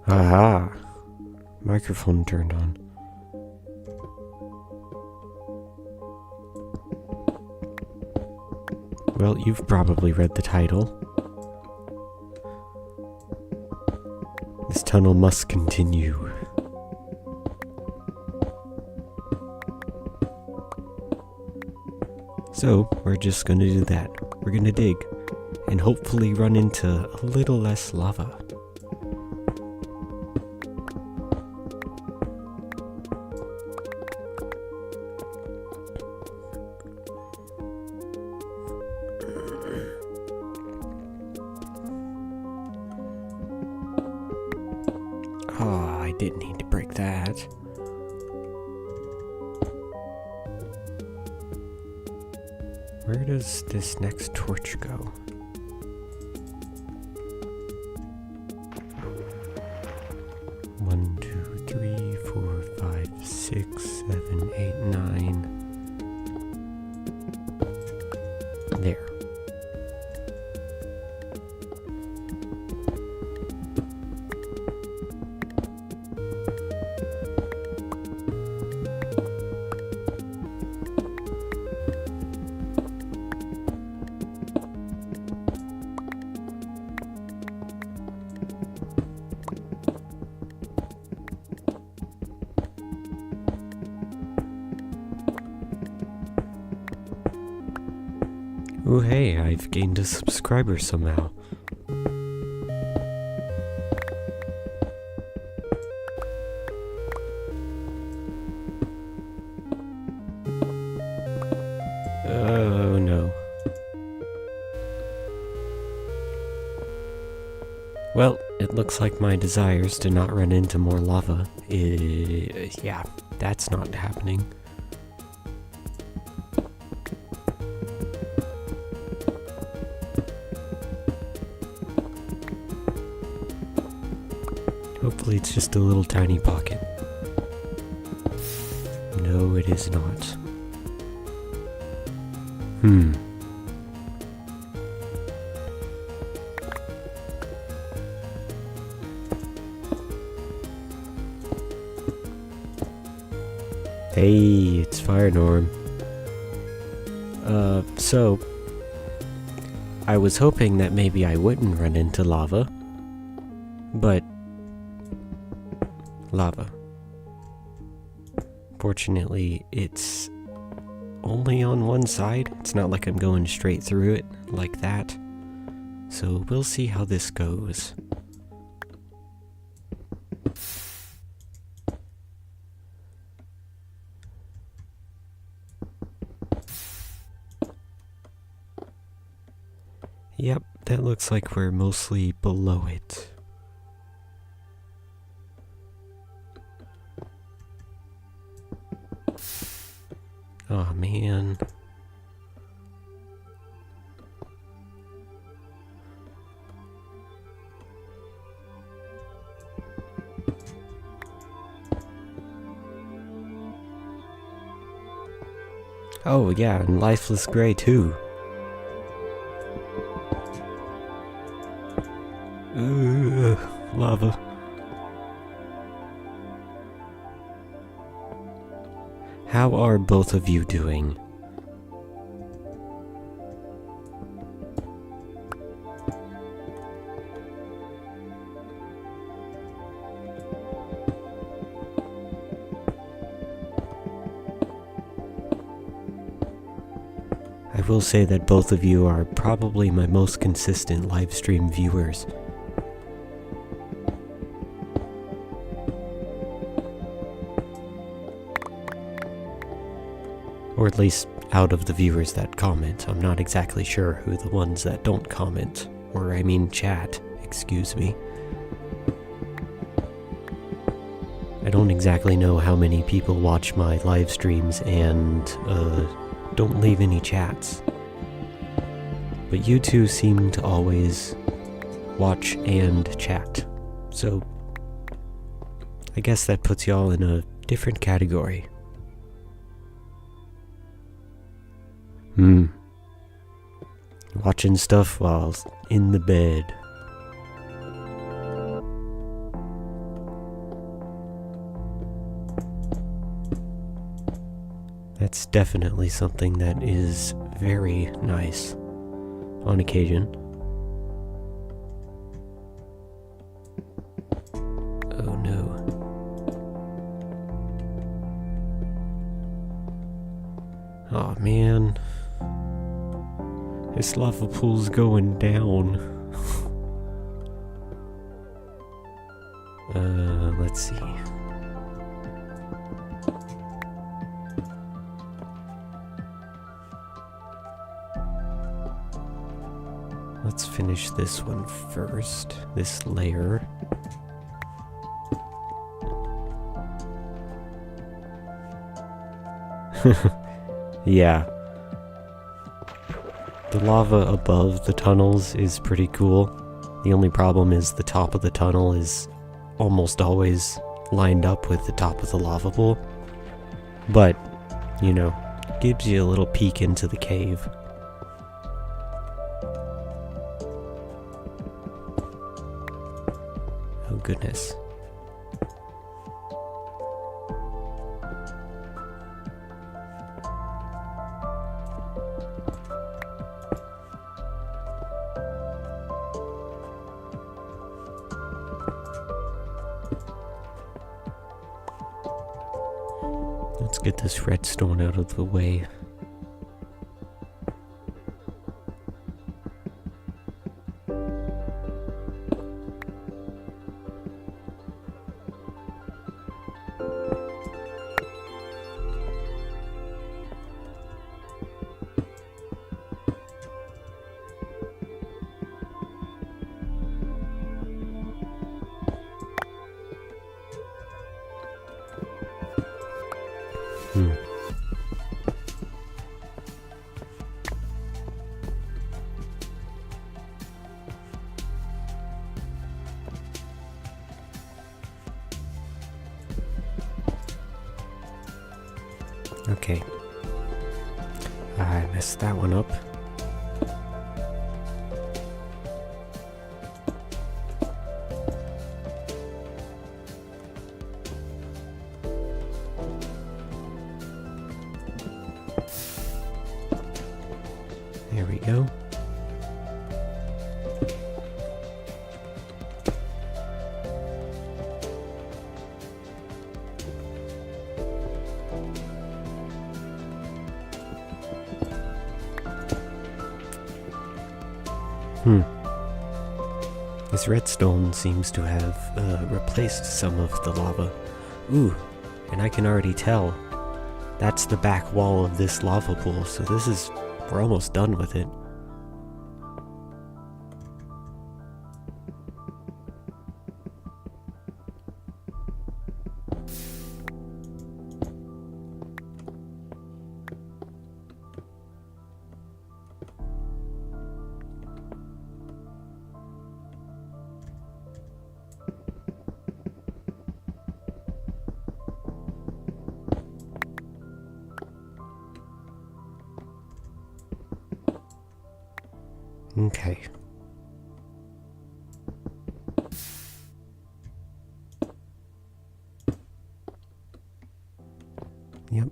Aha! Microphone turned on. Well, you've probably read the title. This tunnel must continue. So, we're just gonna do that. We're gonna dig, and hopefully run into a little less lava. Oh, I didn't need to break that. Where does this next torch go? One, two, 3, 4, 5, 6, 7, 8, 9. There. Oh hey, I've gained a subscriber somehow. Oh no. Well, it looks like my desires to not run into more lava. Yeah, that's not happening. Hopefully it's just a little tiny pocket. No, it is not. Hey, it's Fire Norm. So I was hoping that maybe I wouldn't run into lava, but lava. Fortunately, it's only on one side. It's not like I'm going straight through it like that. So we'll see how this goes. Yep, that looks like we're mostly below it. Oh man. Oh, yeah, and Lifeless Gray, too. Lava. How are both of you doing? I will say that both of you are probably my most consistent live stream viewers. Or at least out of the viewers that comment. I'm not exactly sure who the ones that don't comment, or I mean chat, excuse me. I don't exactly know how many people watch my live streams and don't leave any chats. But you two seem to always watch and chat. So I guess that puts y'all in a different category. Watching stuff while in the bed. That's definitely something that is very nice on occasion. Oh no. Oh man. This lava pool's going down. Let's see. Let's finish this one first, this layer. Yeah. The lava above the tunnels is pretty cool. The only problem is the top of the tunnel is almost always lined up with the top of the lava pool. But, you know, gives you a little peek into the cave. Oh goodness. Let's get this redstone out of the way. Okay. I messed that one up. There we go. This redstone seems to have replaced some of the lava. Ooh, and I can already tell that's the back wall of this lava pool, so we're almost done with it. Okay. Yep.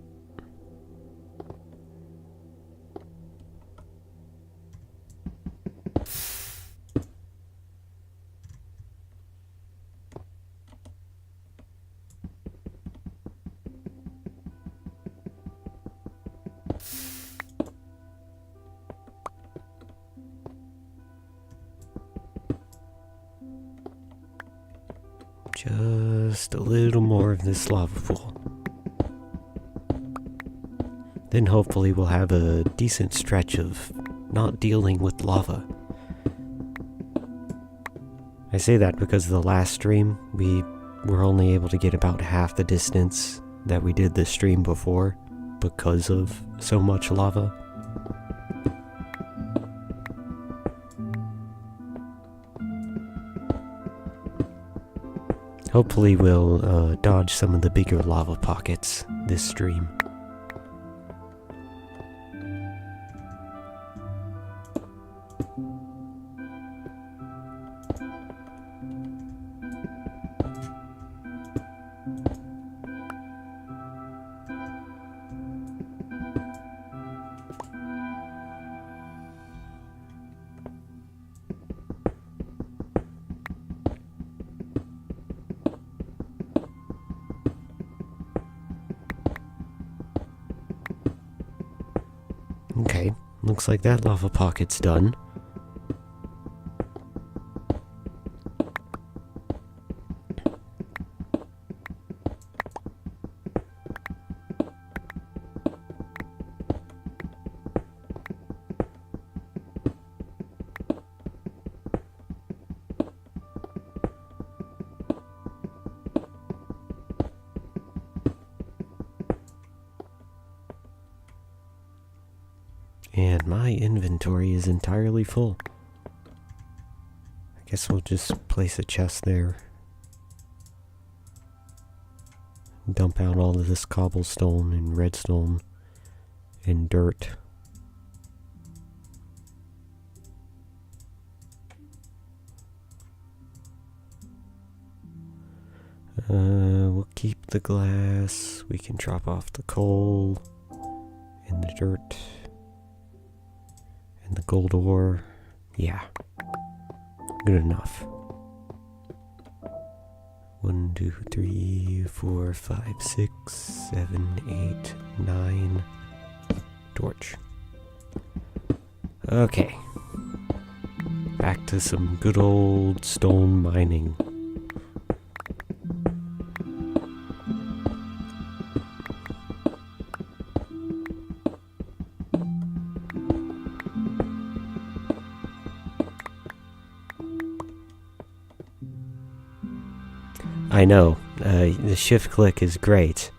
Just a little more of this lava pool. Then hopefully we'll have a decent stretch of not dealing with lava. I say that because the last stream, we were only able to get about half the distance that we did the stream before because of so much lava. Hopefully we'll dodge some of the bigger lava pockets this stream. Okay, looks like that lava pocket's done. And my inventory is entirely full. I guess we'll just place a chest there. Dump out all of this cobblestone and redstone and dirt. We'll keep the glass. We can drop off the coal and the dirt. And the gold ore, yeah, good enough. 1, 2, 3, 4, 5, 6, 7, 8, 9. Torch. Okay. Back to some good old stone mining. I know, the shift click is great.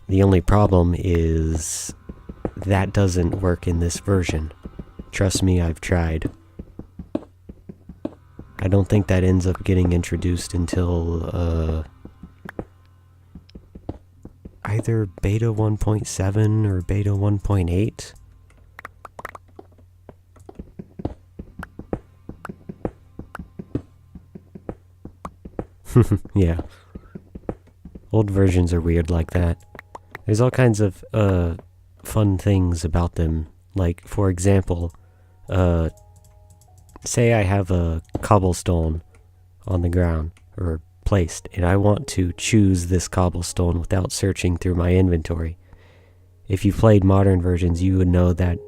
The only problem is that doesn't work in this version. Trust me, I've tried. I don't think that ends up getting introduced until either beta 1.7 or beta 1.8. Yeah. Old versions are weird like that. There's all kinds of fun things about them. Like, for example, say I have a cobblestone on the ground, or placed, and I want to choose this cobblestone without searching through my inventory. If you played modern versions, you would know that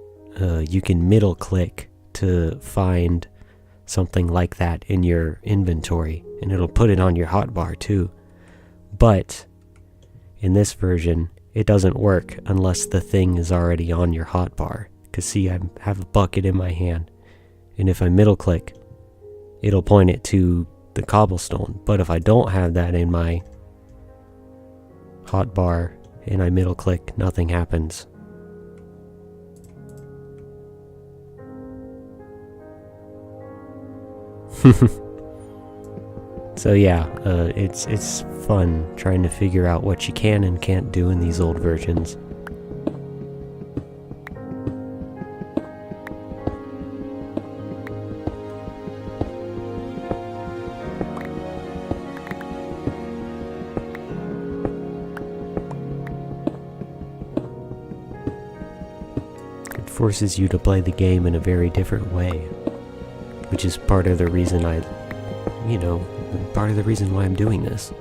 you can middle click to find something like that in your inventory, and it'll put it on your hotbar too. But in this version, it doesn't work unless the thing is already on your hotbar. Because see, I have a bucket in my hand, and if I middle click, it'll point it to the cobblestone. But if I don't have that in my hotbar and I middle click, nothing happens. So yeah, it's fun trying to figure out what you can and can't do in these old versions. forces you to play the game in a very different way, which is part of the reason part of the reason why I'm doing this.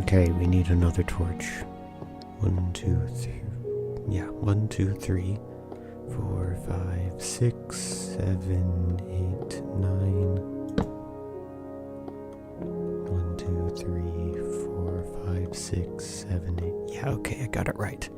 Okay, we need another torch. 1, 2, 3. Yeah, 1, 2, 3, 4, 5, 6, 7, 8, 9. 1, 2, 3, 4, 5, 6, 7, 8. Yeah, okay, I got it right.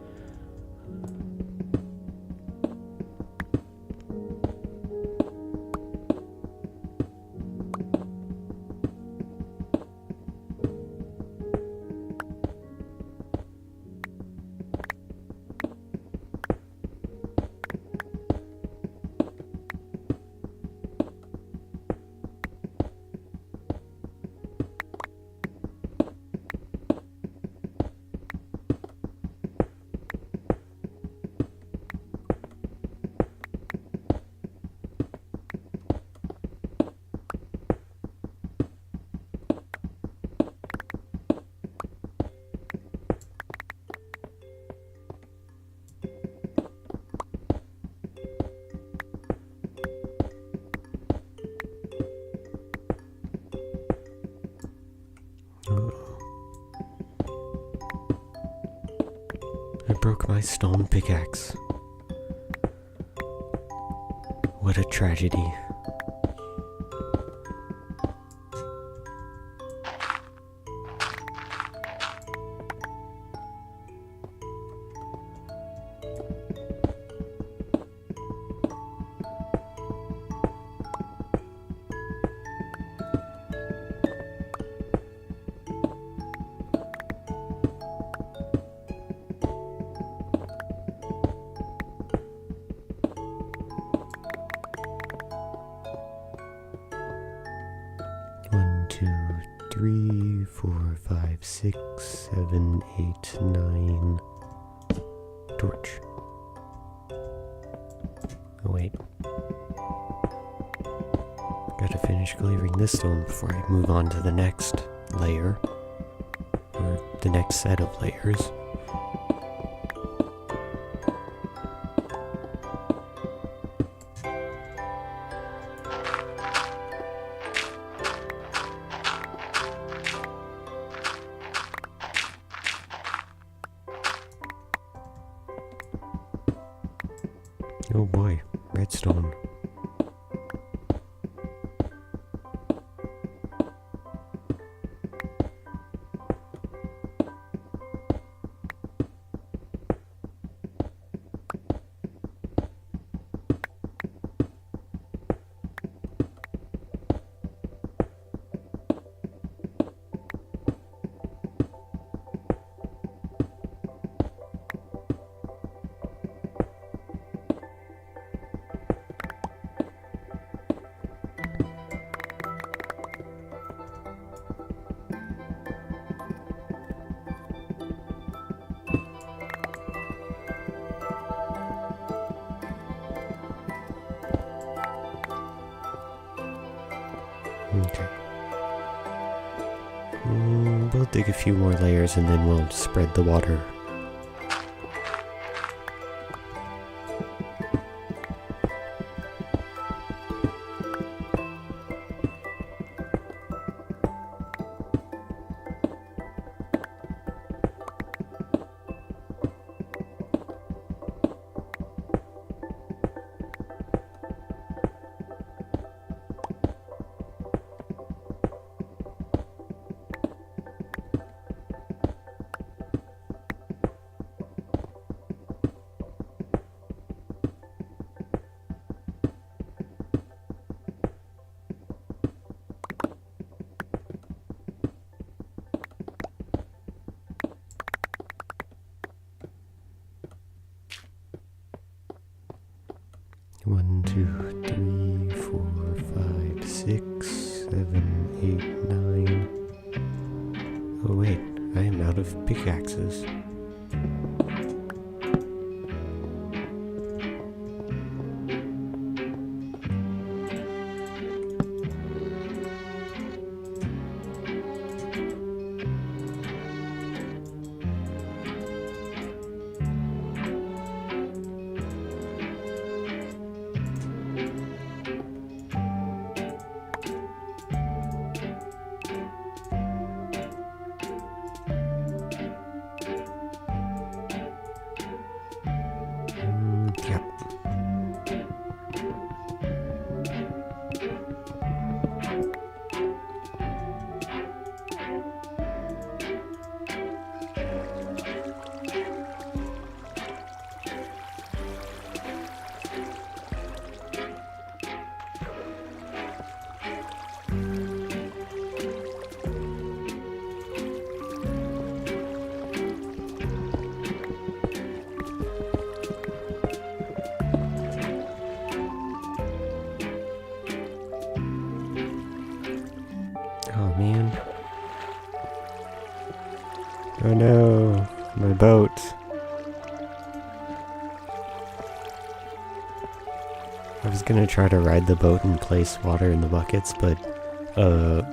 I broke my stone pickaxe. What a tragedy. Three, 4, 5, 6, 7, 8, 9. Torch. Oh wait. Gotta finish clearing this stone before I move on to the next layer. Or the next set of layers. Oh boy, redstone. Okay. We'll dig a few more layers and then we'll spread the water. 2, 3, 4, 5, 6, 7, 8, 9. Oh wait, I am out of pickaxes. Yep. Oh man. Oh no, my boat. I was gonna try to ride the boat and place water in the buckets, but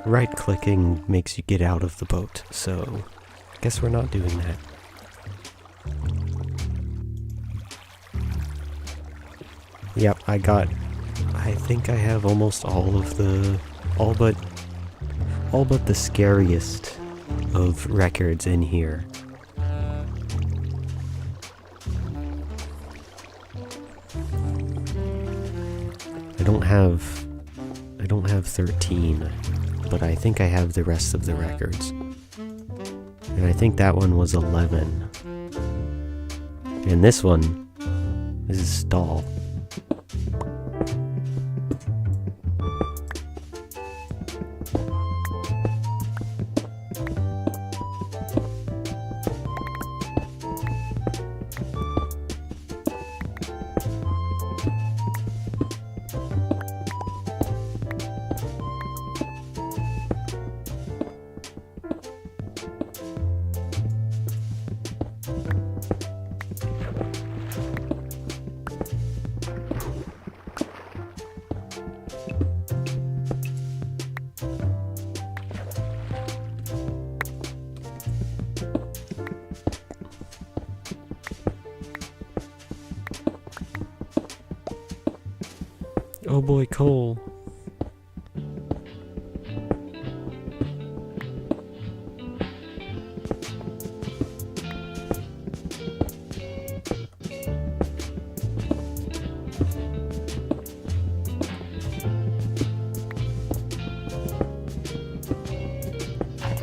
right-clicking makes you get out of the boat, so I guess we're not doing that. Yep, I think I have almost all but the scariest of records in here. I don't have 13, but I think I have the rest of the records. And I think that one was 11. And this one is stall. Oh boy, coal.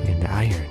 And iron.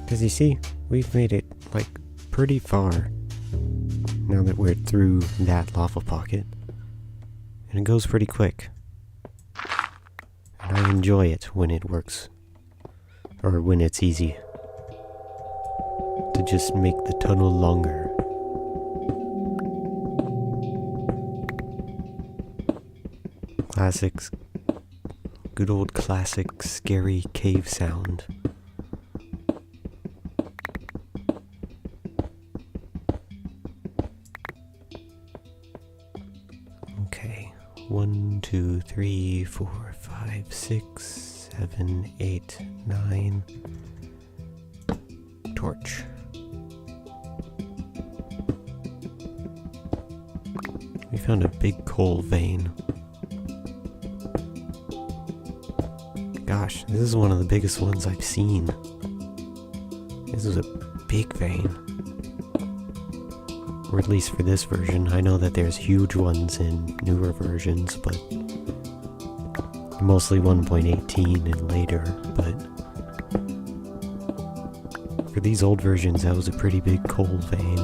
Because you see, we've made it, like, pretty far now that we're through that lava pocket. And it goes pretty quick. And I enjoy it when it works. Or when it's easy. To just make the tunnel longer. Classics. Good old classic scary cave sound. Okay, 1, 2, 3, 4, 5, 6, 7, 8, 9. Torch. We found a big coal vein. Gosh, this is one of the biggest ones I've seen. This is a big vein. Or at least for this version. I know that there's huge ones in newer versions, but mostly 1.18 and later, but for these old versions that was a pretty big cold vein.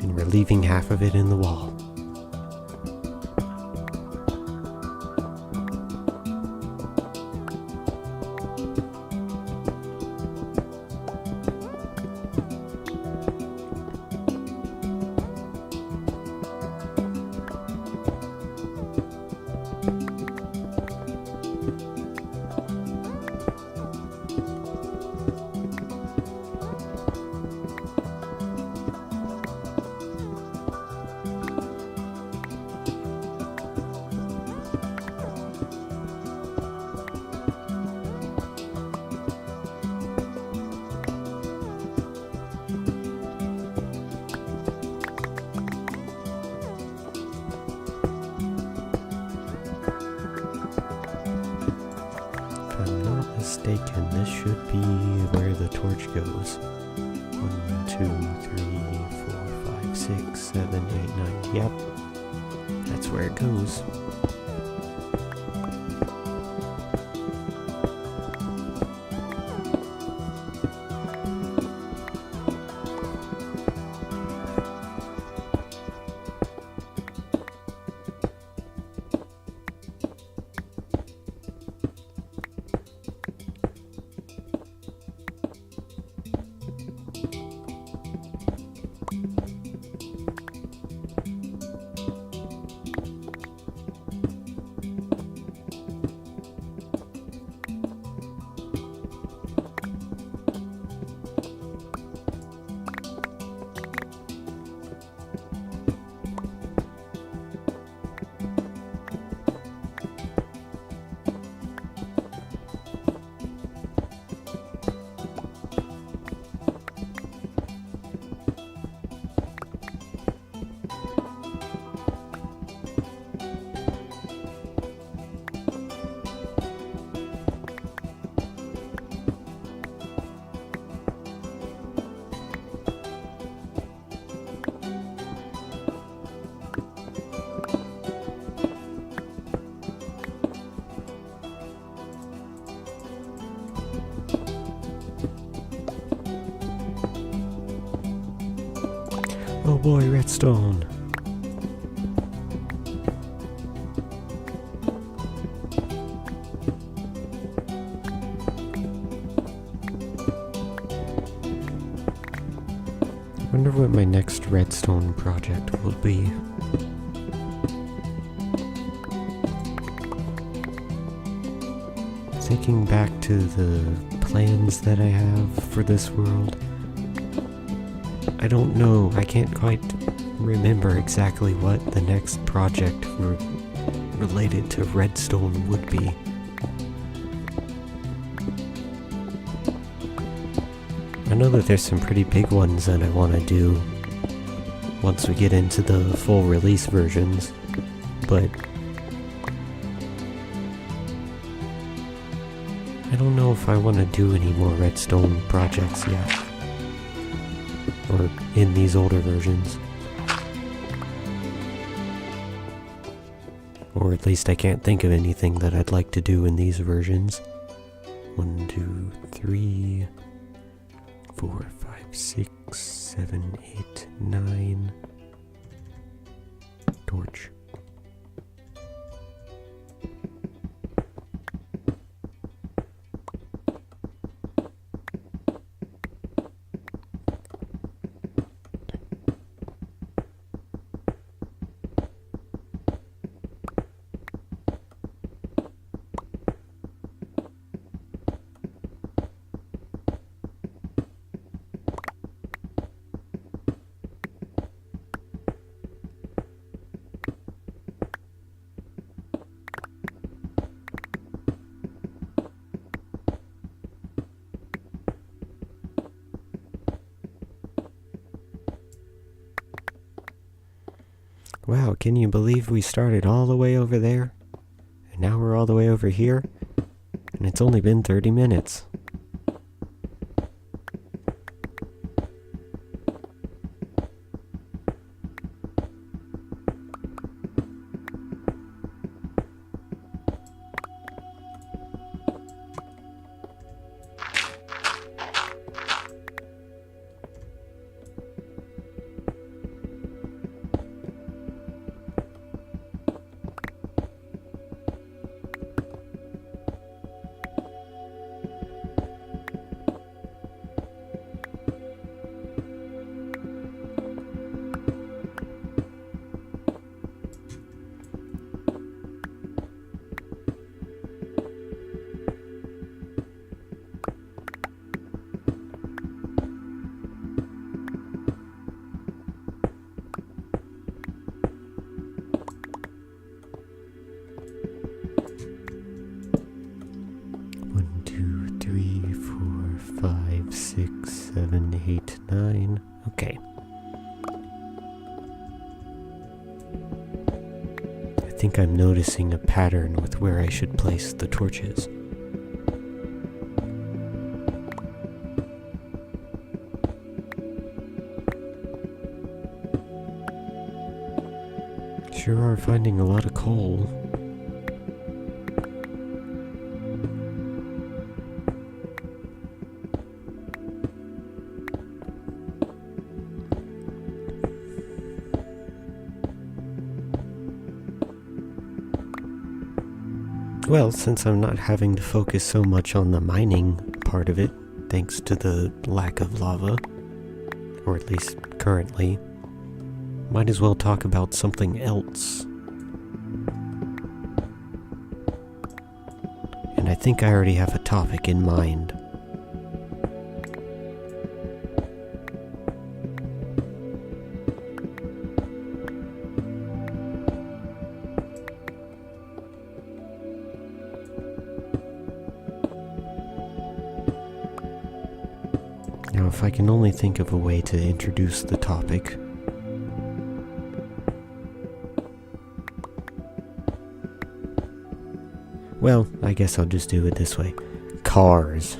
And we're leaving half of it in the wall. Mistaken, this should be where the torch goes. 1, 2, 3, 4, 5, 6, 7, 8, 9. Yep, that's where it goes. Oh boy, redstone. I wonder what my next redstone project will be. Thinking back to the plans that I have for this world, I don't know, I can't quite remember exactly what the next project related to redstone would be. I know that there's some pretty big ones that I want to do once we get into the full release versions, but I don't know if I want to do any more redstone projects yet. Or in these older versions. Or at least I can't think of anything that I'd like to do in these versions. 1, 2, 3, 4, 5, 6, 7, 8, 9. Torch. Wow, can you believe we started all the way over there? And now we're we're all the way over here, and it's only been 30 minutes. One, 2, 3, 4, 5, 6, 7, 8, 9. Okay. I think I'm noticing a pattern with where I should place the torches. Sure are finding a lot of coal. Well, since I'm not having to focus so much on the mining part of it, thanks to the lack of lava, or at least currently, might as well talk about something else. And I think I already have a topic in mind. Now, if I can only think of a way to introduce the topic. Well, I guess I'll just do it this way. Cars.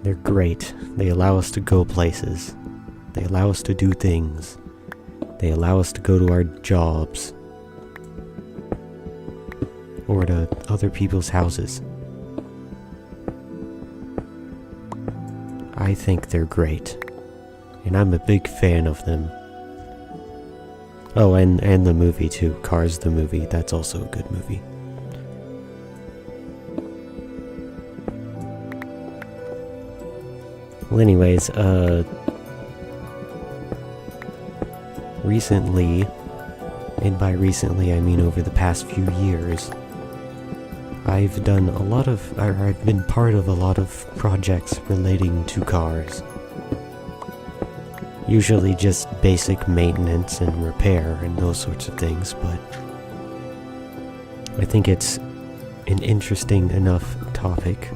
They're great. They allow us to go places. They allow us to do things. They allow us to go to our jobs. Or to other people's houses. I think they're great. And I'm a big fan of them. Oh, and the movie too. Cars the movie. That's also a good movie. Well, anyways, recently, and by recently I mean over the past few years, I've been part of a lot of projects relating to cars. Usually just basic maintenance and repair and those sorts of things, but I think it's an interesting enough topic.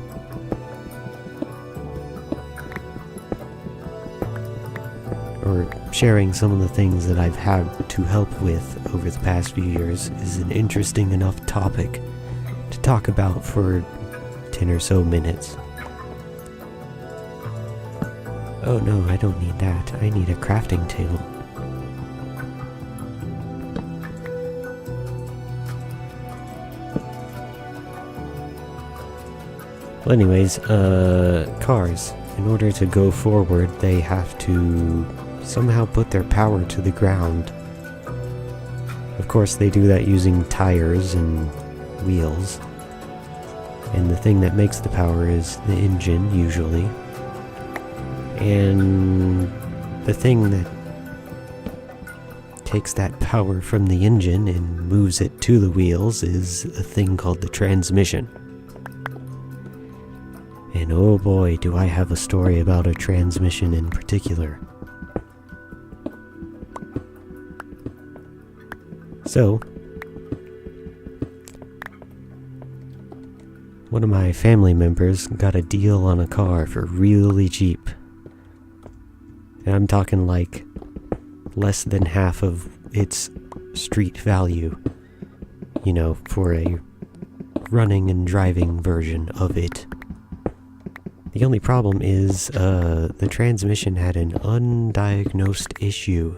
Or sharing some of the things that I've had to help with over the past few years is an interesting enough topic to talk about for 10 or so minutes. Oh no, I don't need that. I need a crafting table. Well, anyways, cars. In order to go forward, they have to somehow put their power to the ground. Of course, they do that using tires and wheels. And the thing that makes the power is the engine, usually. And the thing that takes that power from the engine and moves it to the wheels is a thing called the transmission. And oh boy, do I have a story about a transmission in particular. So, one of my family members got a deal on a car for really cheap. And I'm talking like less than half of its street value. for a running and driving version of it. The only problem is the transmission had an undiagnosed issue.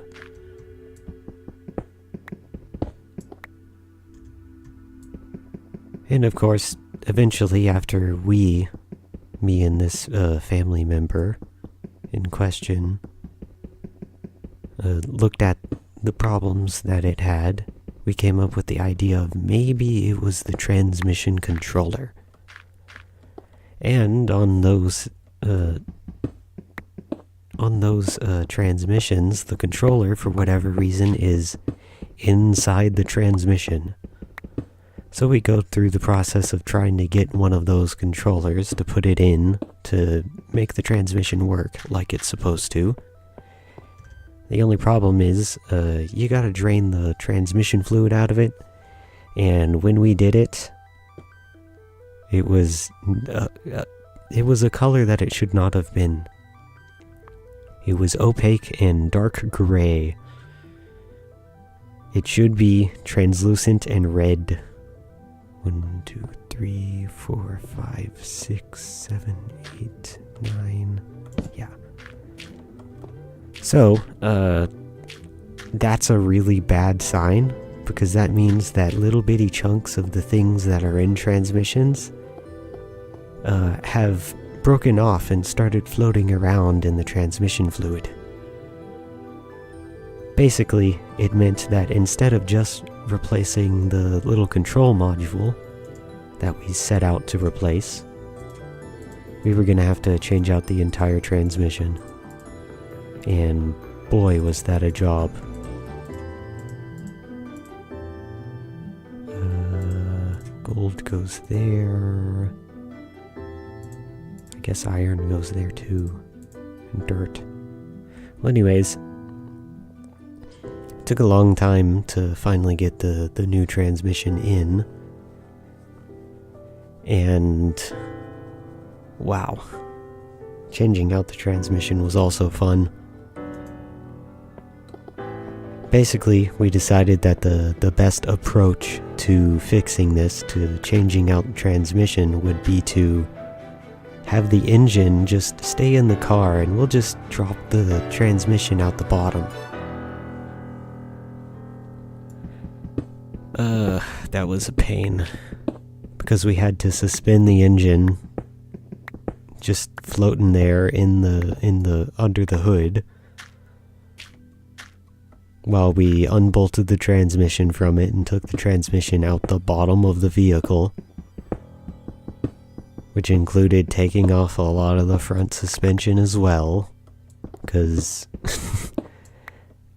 And of course, eventually after me and this family member in question looked at the problems that it had, we came up with the idea of maybe it was the transmission controller. And on those transmissions, the controller, for whatever reason, is inside the transmission. So we go through the process of trying to get one of those controllers to put it in to make the transmission work like it's supposed to. The only problem is, you gotta drain the transmission fluid out of it, and when we did it, it was a color that it should not have been. It was opaque and dark gray. It should be translucent and red. 1, 2, 3, 4, 5, 6, 7, 8, 9. Yeah. So, that's a really bad sign, because that means that little bitty chunks of the things that are in transmissions have broken off and started floating around in the transmission fluid. Basically, it meant that instead of just replacing the little control module that we set out to replace, we were going to have to change out the entire transmission. And boy, was that a job. Gold goes there. I guess iron goes there too. And dirt. Well, anyways, it took a long time to finally get the new transmission in. And wow. Changing out the transmission was also fun. Basically, we decided that the best approach to fixing this, to changing out the transmission, would be to have the engine just stay in the car and we'll just drop the transmission out the bottom. That was a pain, because we had to suspend the engine just floating there in the under the hood, while we unbolted the transmission from it and took the transmission out the bottom of the vehicle, which included taking off a lot of the front suspension as well, because,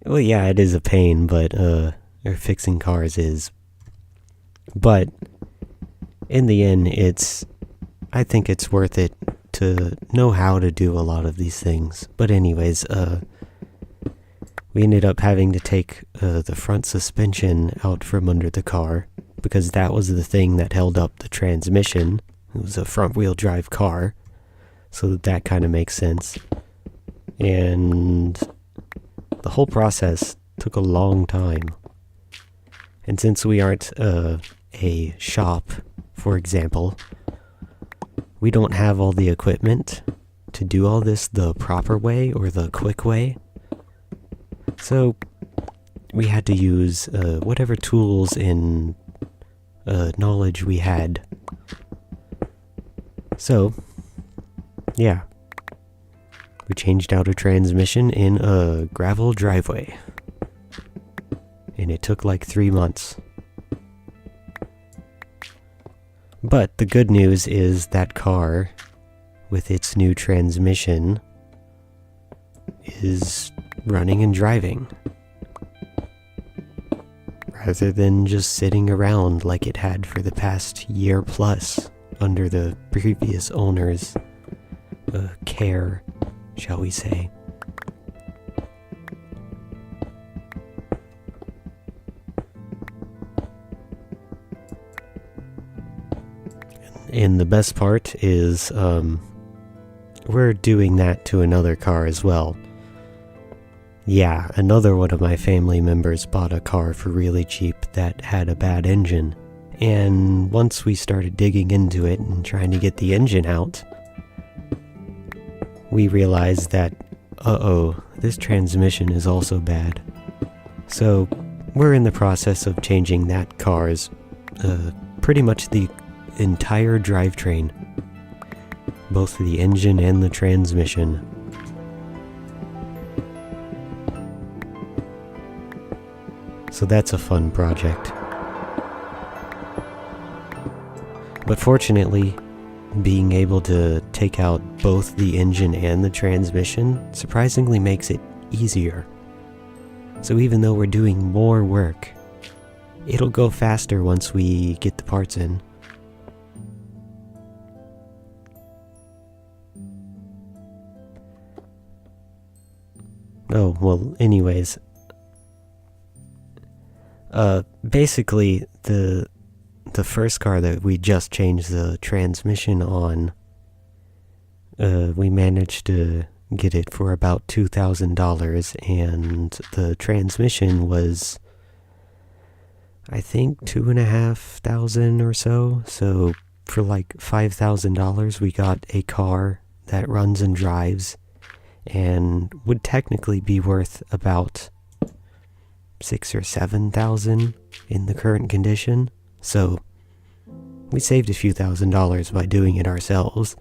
well, yeah, it is a pain, but, or fixing cars is, but in the end, I think it's worth it to know how to do a lot of these things. But anyways, we ended up having to take the front suspension out from under the car, because that was the thing that held up the transmission. It was a front-wheel drive car, so that kind of makes sense. And the whole process took a long time. And since we aren't a shop, for example, we don't have all the equipment to do all this the proper way or the quick way. So we had to use whatever tools and knowledge we had. So, yeah. We changed out a transmission in a gravel driveway. And it took like 3 months. But the good news is that car, with its new transmission, is running and driving, rather than just sitting around like it had for the past year plus under the previous owner's care, shall we say. And the best part is we're doing that to another car as well. Yeah, another one of my family members bought a car for really cheap that had a bad engine, And once we started digging into it and trying to get the engine out, we realized that, this transmission is also bad. So we're in the process of changing that car's, pretty much the entire drivetrain. Both the engine and the transmission. So that's a fun project. But fortunately, being able to take out both the engine and the transmission surprisingly makes it easier. So even though we're doing more work, it'll go faster once we get the parts in. Oh, well, anyways. Basically, the first car that we just changed the transmission on, we managed to get it for about $2,000, and the transmission was, I think, $2,500 or so. So for like $5,000, we got a car that runs and drives, and would technically be worth about $6,000 or $7,000 in the current condition. So we saved a few $1,000s by doing it ourselves.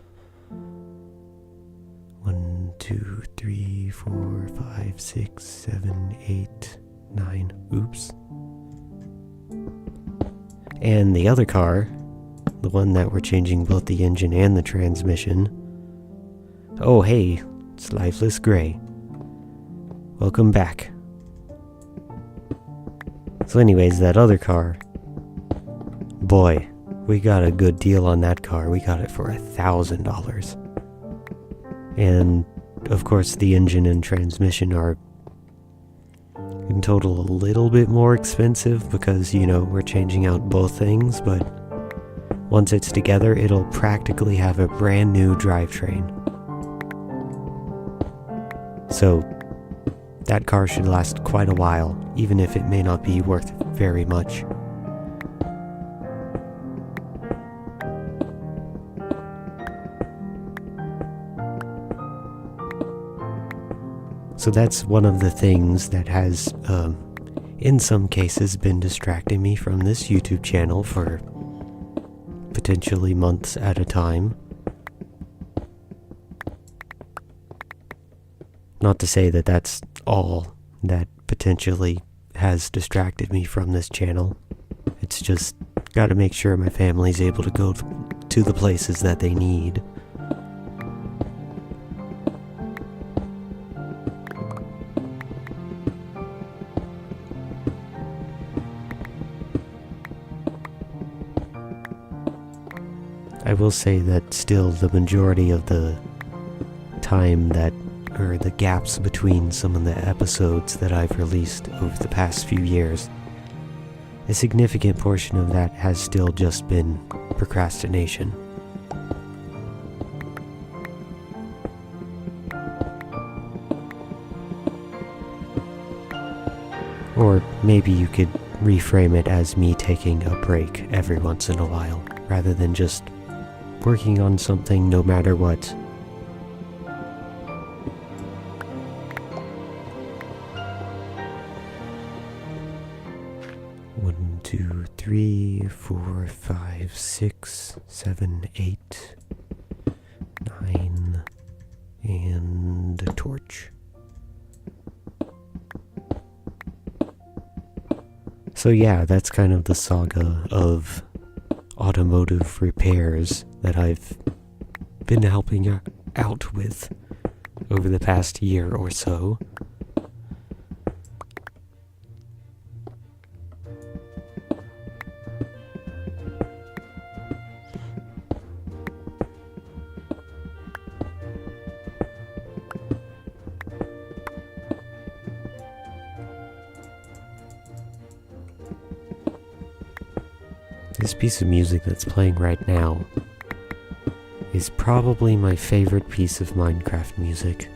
1, 2, 3, 4, 5, 6, 7, 8, 9. Oops. And the other car, the one that we're changing both the engine and the transmission. Oh, hey, it's Lifeless Gray. Welcome back. So anyways, that other car, boy, we got a good deal on that car. We got it for $1,000. And of course the engine and transmission are in total a little bit more expensive because, we're changing out both things, but once it's together, it'll practically have a brand new drivetrain. So that car should last quite a while, even if it may not be worth very much. So that's one of the things that has, in some cases, been distracting me from this YouTube channel for potentially months at a time. Not to say that that's all that potentially has distracted me from this channel. It's just gotta make sure my family's able to go to the places that they need. I will say that still the majority of the time or the gaps between some of the episodes that I've released over the past few years, a significant portion of that has still just been procrastination. Or maybe you could reframe it as me taking a break every once in a while, rather than just working on something no matter what. One, 2, 3, 4, 5, 6, 7, 8, 9, and a torch. So yeah, that's kind of the saga of automotive repairs that I've been helping out with over the past year or so. This piece of music that's playing right now is probably my favorite piece of Minecraft music.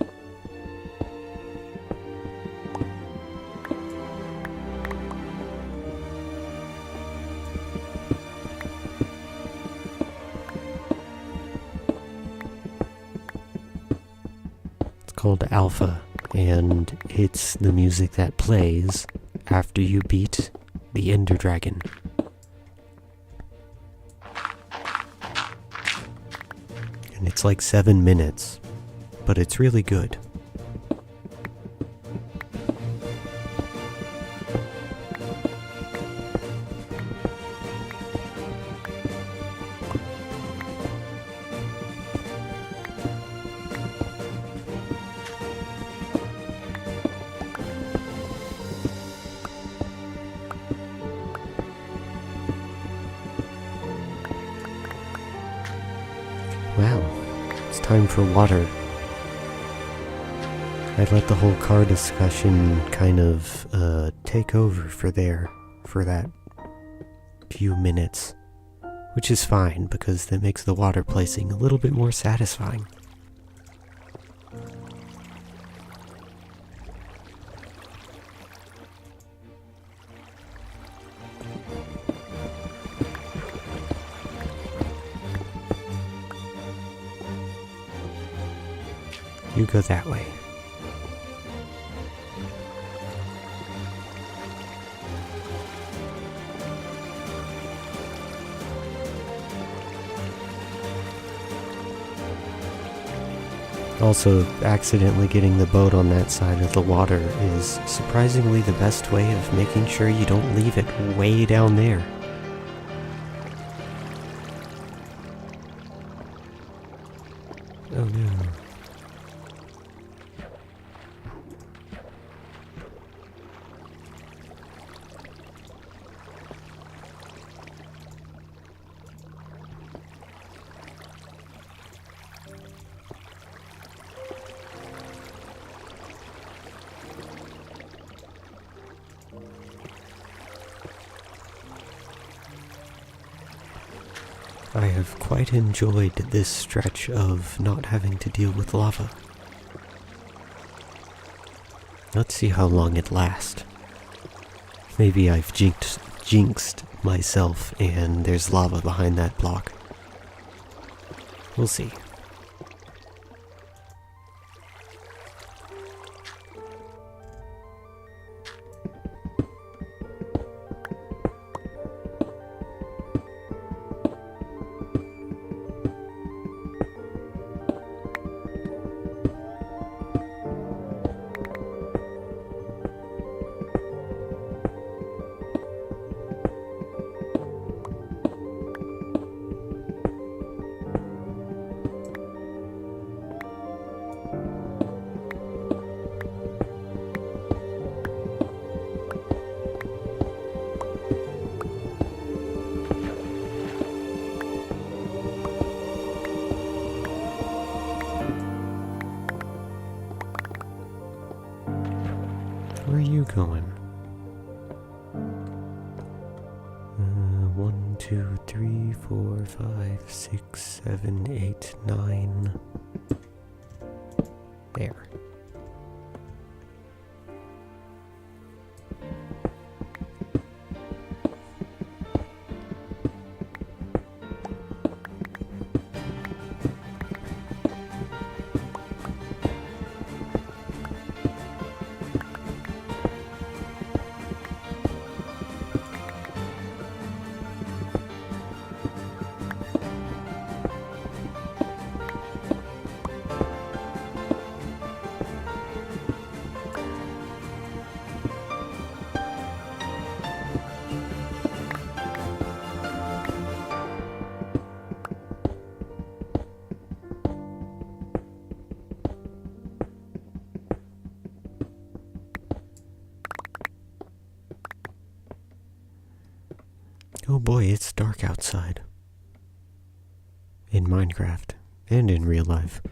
called Alpha, and it's the music that plays after you beat the Ender Dragon. And it's like 7 minutes, but it's really good. Wow, it's time for water. I let the whole car discussion kind of take over for that few minutes, which is fine because that makes the water placing a little bit more satisfying. You go that way. Also, accidentally getting the boat on that side of the water is surprisingly the best way of making sure you don't leave it way down there. Oh no. I have quite enjoyed this stretch of not having to deal with lava. Let's see how long it lasts. Maybe I've jinxed myself and there's lava behind that block. We'll see. Where are you going? 1, 2, 3, 4, 5, 6, 7, 8, 9. There. Oh boy, it's dark outside. In Minecraft, and in real life.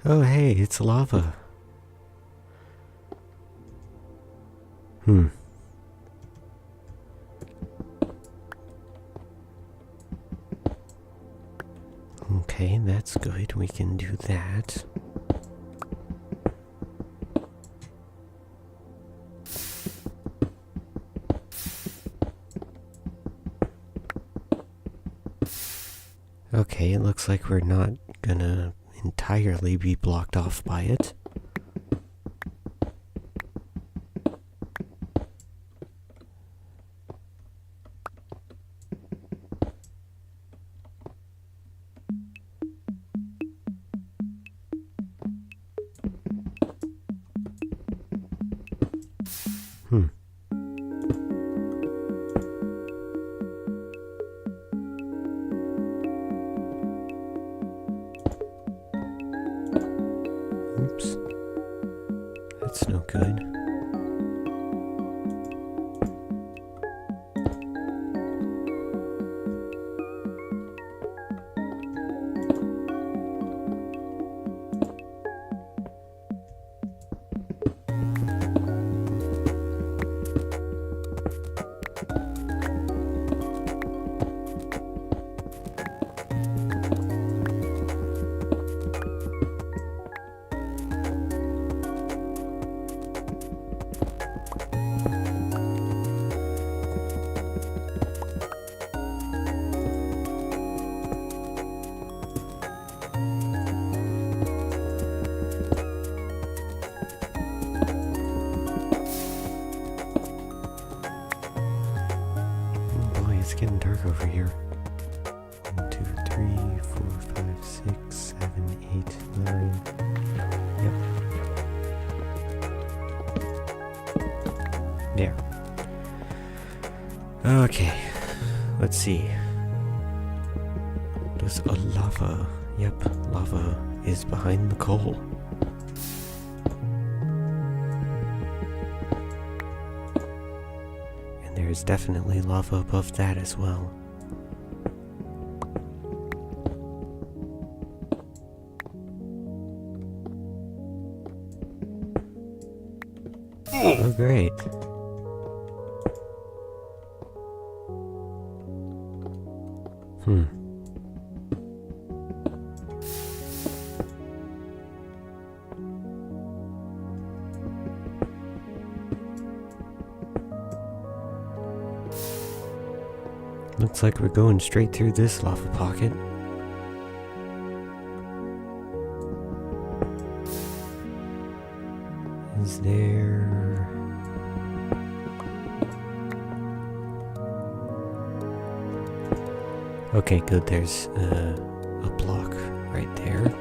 Oh, hey, it's lava. Okay, that's good. We can do that. Okay, it looks like we're not gonna entirely be blocked off by it. Oops. That's no good. It's getting dark over here. 1, 2, 3, 4, 5, 6, 7, 8, 9. Yep. There. Okay. Let's see. There's a lava. Yep, lava is behind the coal. There's definitely lava above that as well. Oh, great. Looks like we're going straight through this lava pocket. Is there... Okay, good. There's a block right there.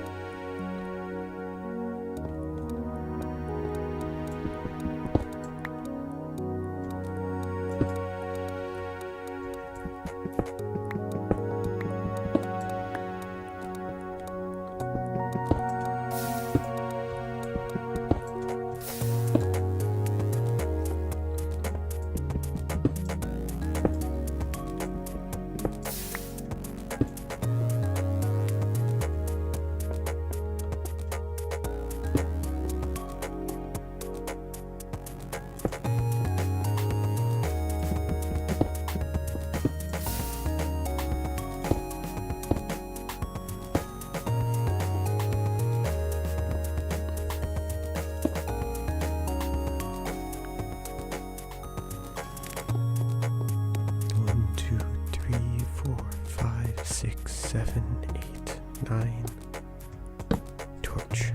Torch.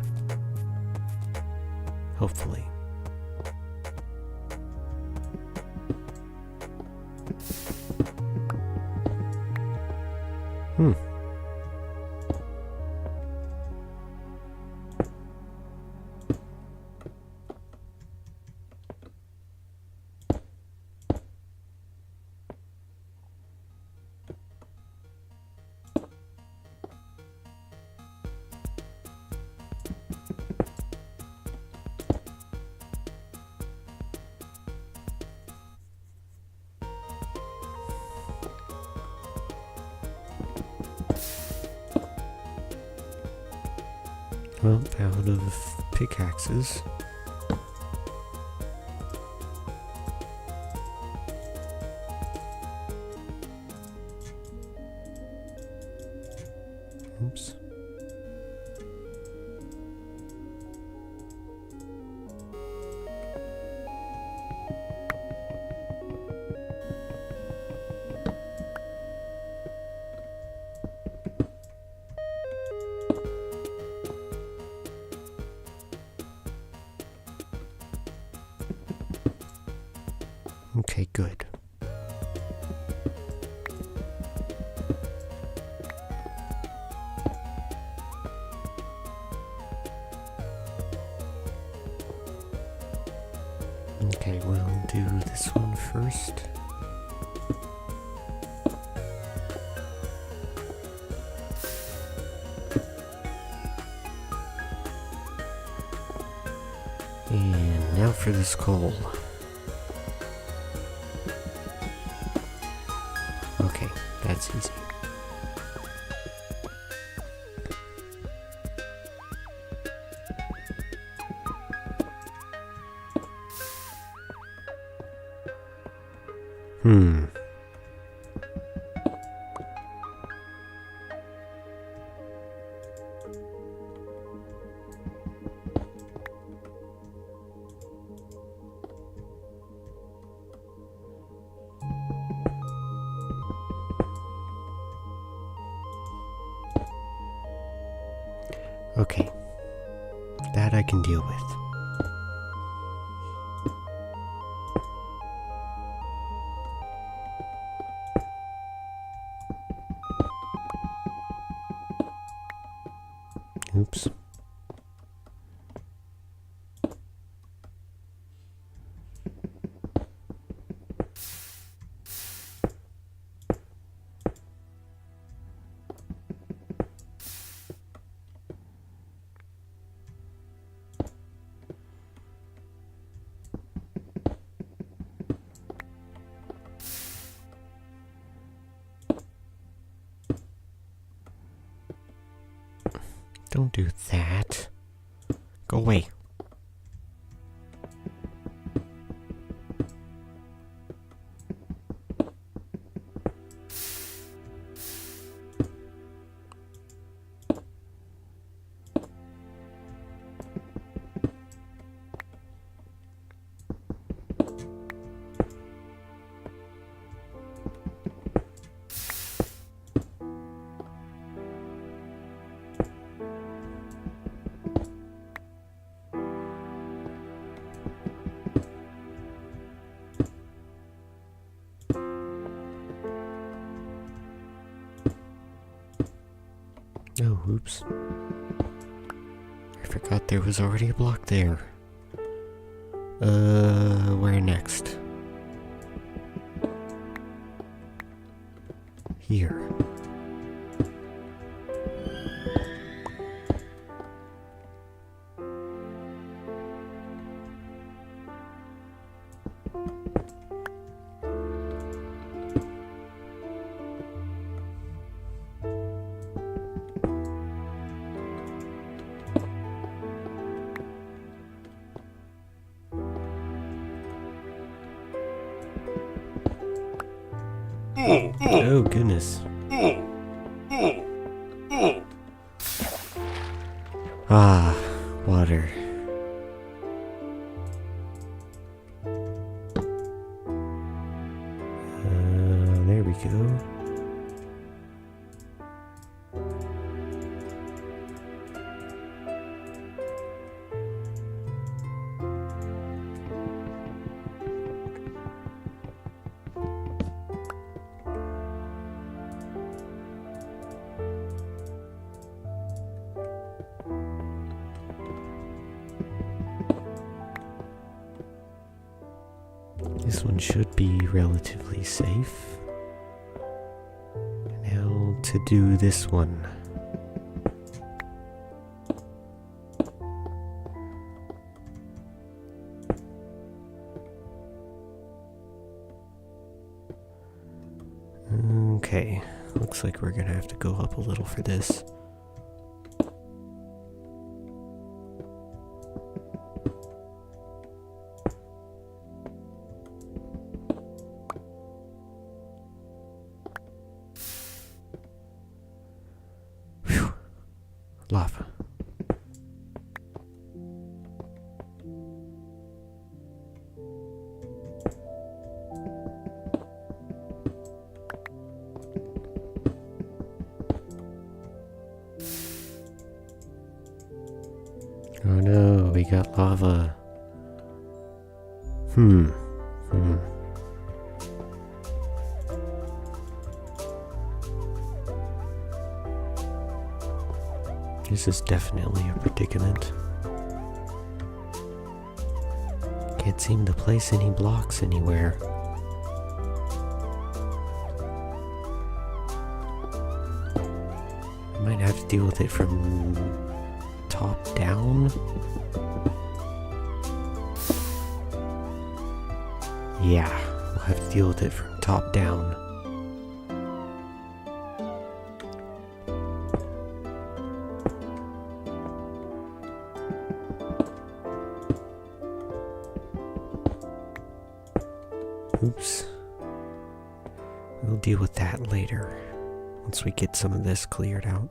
Hopefully. Well, out of pickaxes. Oops. Okay, good. Okay, we'll do this one first. And now for this coal. Okay, that's easy. Okay, that I can deal with. Oops. Don't do that. Go away. Oh, oops. I forgot there was already a block there. Where next? Here. Oh, goodness. Ah, water. There we go. This one should be relatively safe. Now to do this one. Okay, looks like we're gonna have to go up a little for this. no, we got lava. This is definitely a predicament. Can't seem to place any blocks anywhere. I might have to deal with it from top down. Yeah, we'll have to deal with it from top down. Oops. We'll deal with that later, once we get some of this cleared out.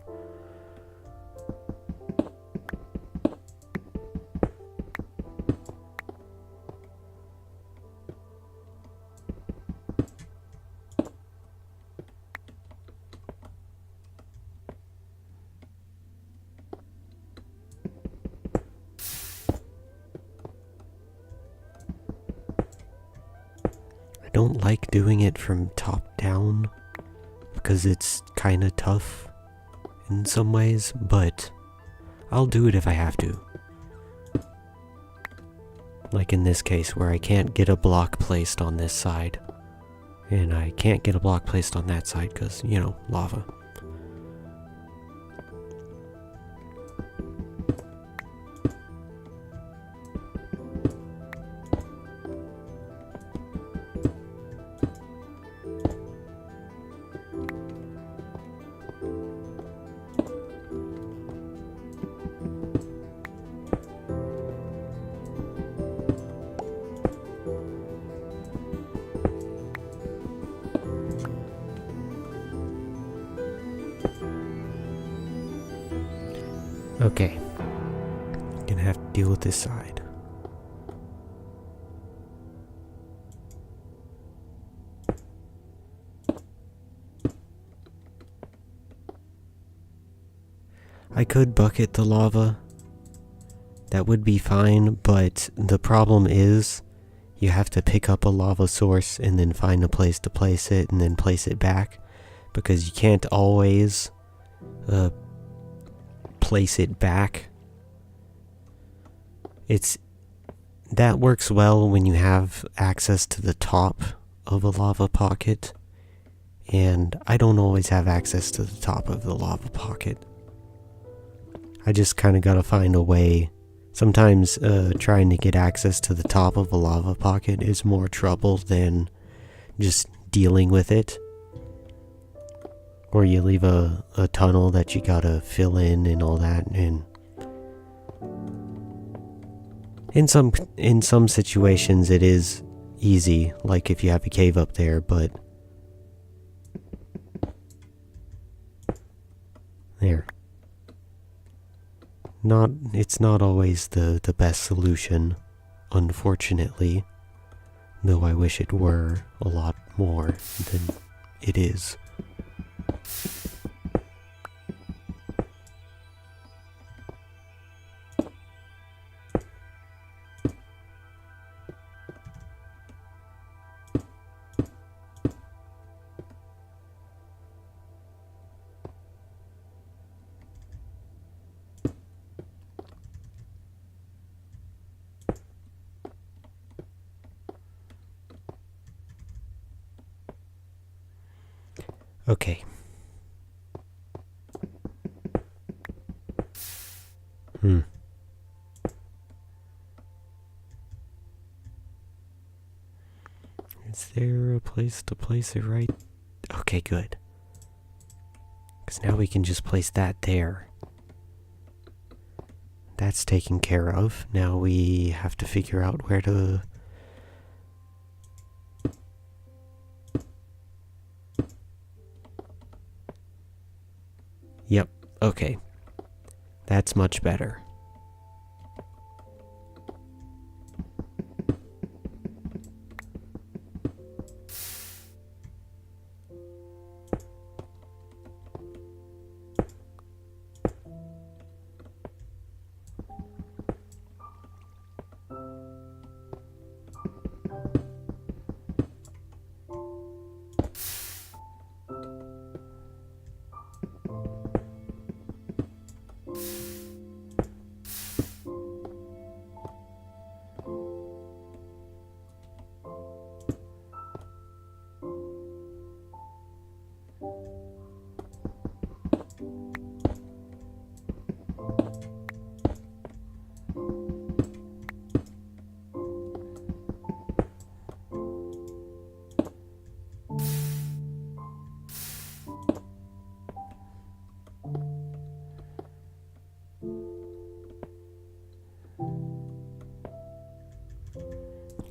I don't like doing it from top down because it's kind of tough in some ways, but I'll do it if I have to. Like in this case where I can't get a block placed on this side, and I can't get a block placed on that side because, you know, lava. Okay, gonna have to deal with this side. I could bucket the lava. That would be fine, but the problem is you have to pick up a lava source and then find a place to place it and then place it back, because you can't always place it back. That works well when you have access to the top of a lava pocket, and I don't always have access to the top of the lava pocket. I just kind of gotta find a way. Sometimes trying to get access to the top of a lava pocket is more trouble than just dealing with it. Or you leave a tunnel that you gotta fill in and all that, and in some situations it is easy, like if you have a cave up there, but there. It's not always the best solution, unfortunately, though I wish it were a lot more than it is. Okay. Is there a place to place it right? Okay, good. Because now we can just place that there. That's taken care of. Now we have to figure out where to... Yep, okay. That's much better.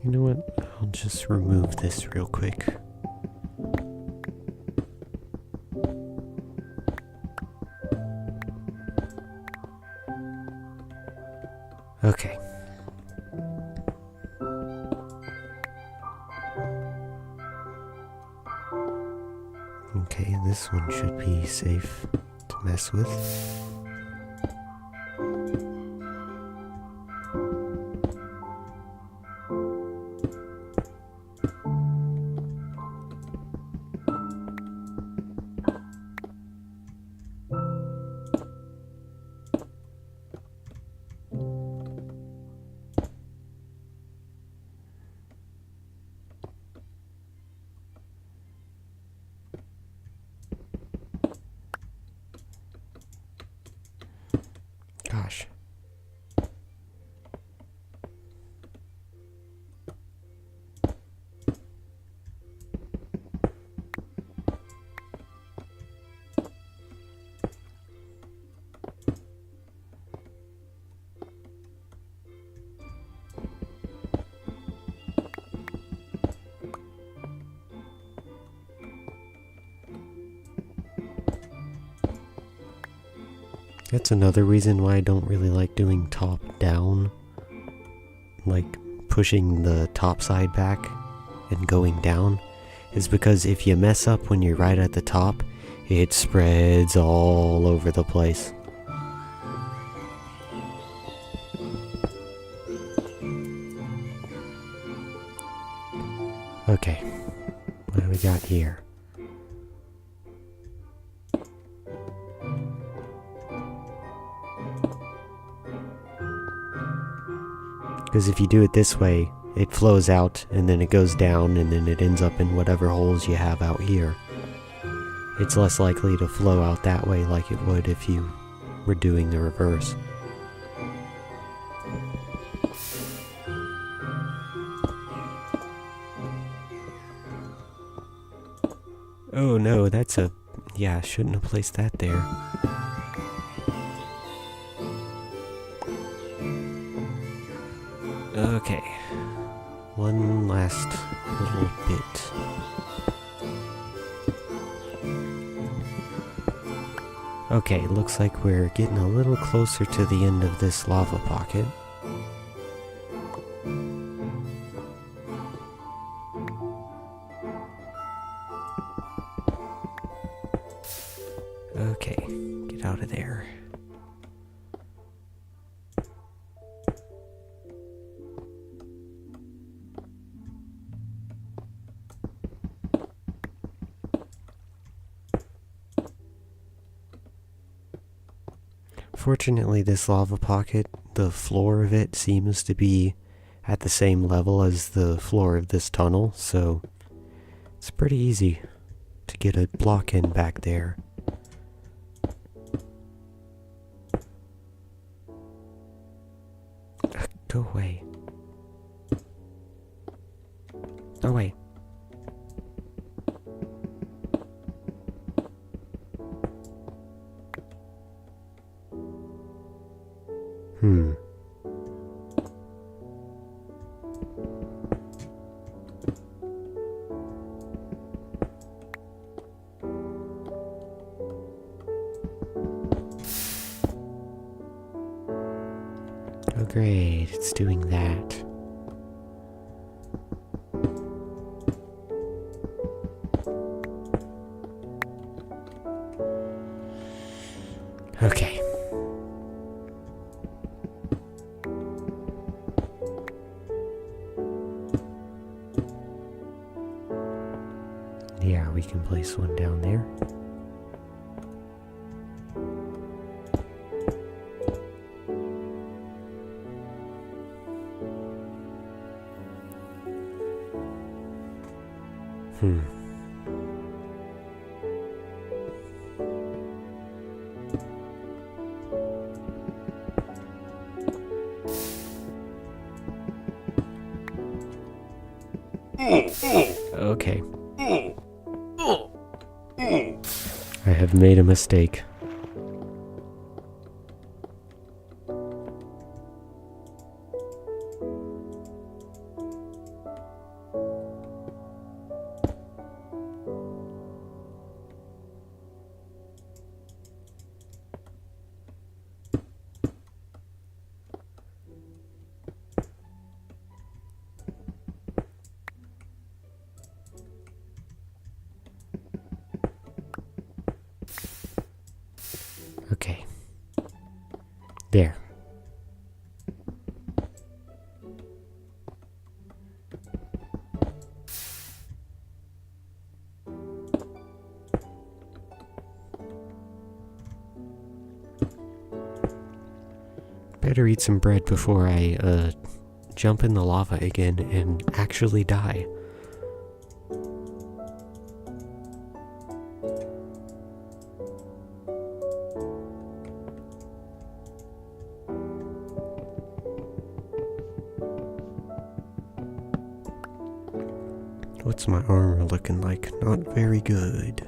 You know what? I'll just remove this real quick. Okay. Okay, this one should be safe to mess with. Gosh. That's another reason why I don't really like doing top down. Like pushing the top side back and going down. Is because if you mess up when you're right at the top, it spreads all over the place. Okay, what do we got here? Because if you do it this way, it flows out and then it goes down and then it ends up in whatever holes you have out here. It's less likely to flow out that way like it would if you were doing the reverse. Oh no, that's a... yeah, shouldn't have placed that there. Okay, one last little bit. Okay, looks like we're getting a little closer to the end of this lava pocket. Okay, get out of there. Fortunately, this lava pocket, the floor of it seems to be at the same level as the floor of this tunnel, so it's pretty easy to get a block in back there. Go away. Go away. Oh great, it's doing that. Okay. Yeah, we can place one down there. Okay. I have made a mistake. Better eat some bread before I, jump in the lava again and actually die. What's my armor looking like? Not very good.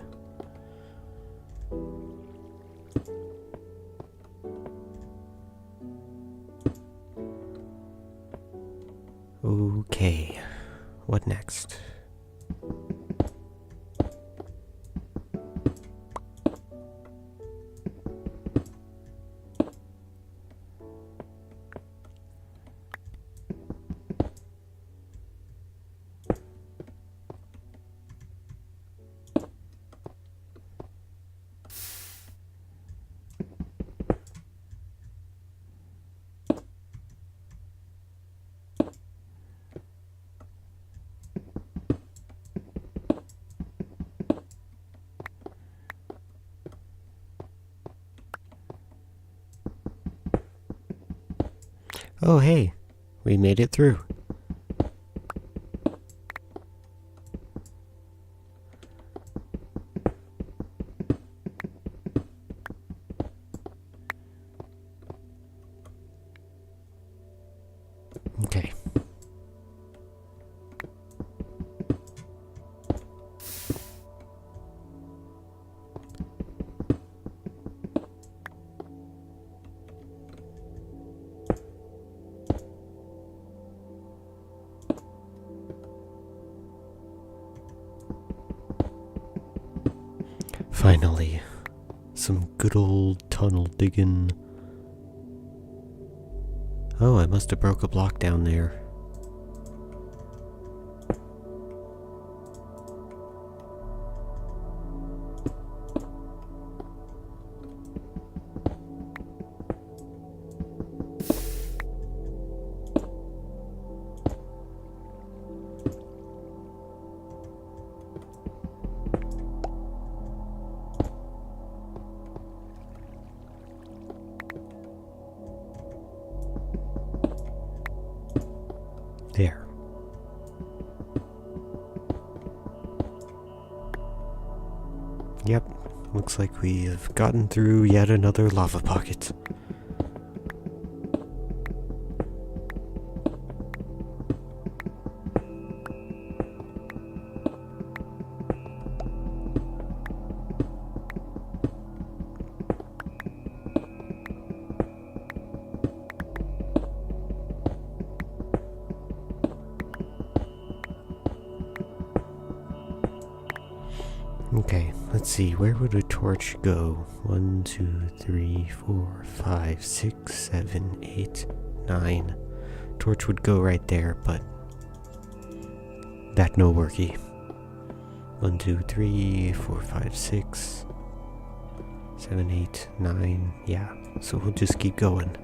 Okay, what next? Oh hey, we made it through. Okay. Finally, some good old tunnel digging. Oh, I must have broke a block down there. There. Yep, looks like we have gotten through yet another lava pocket. Okay, let's see, where would a torch go? 1, 2, 3, 4, 5, 6, 7, 8, 9. Torch would go right there, but that no worky. 1, 2, 3, 4, 5, 6, 7, 8, 9. Yeah, so we'll just keep going.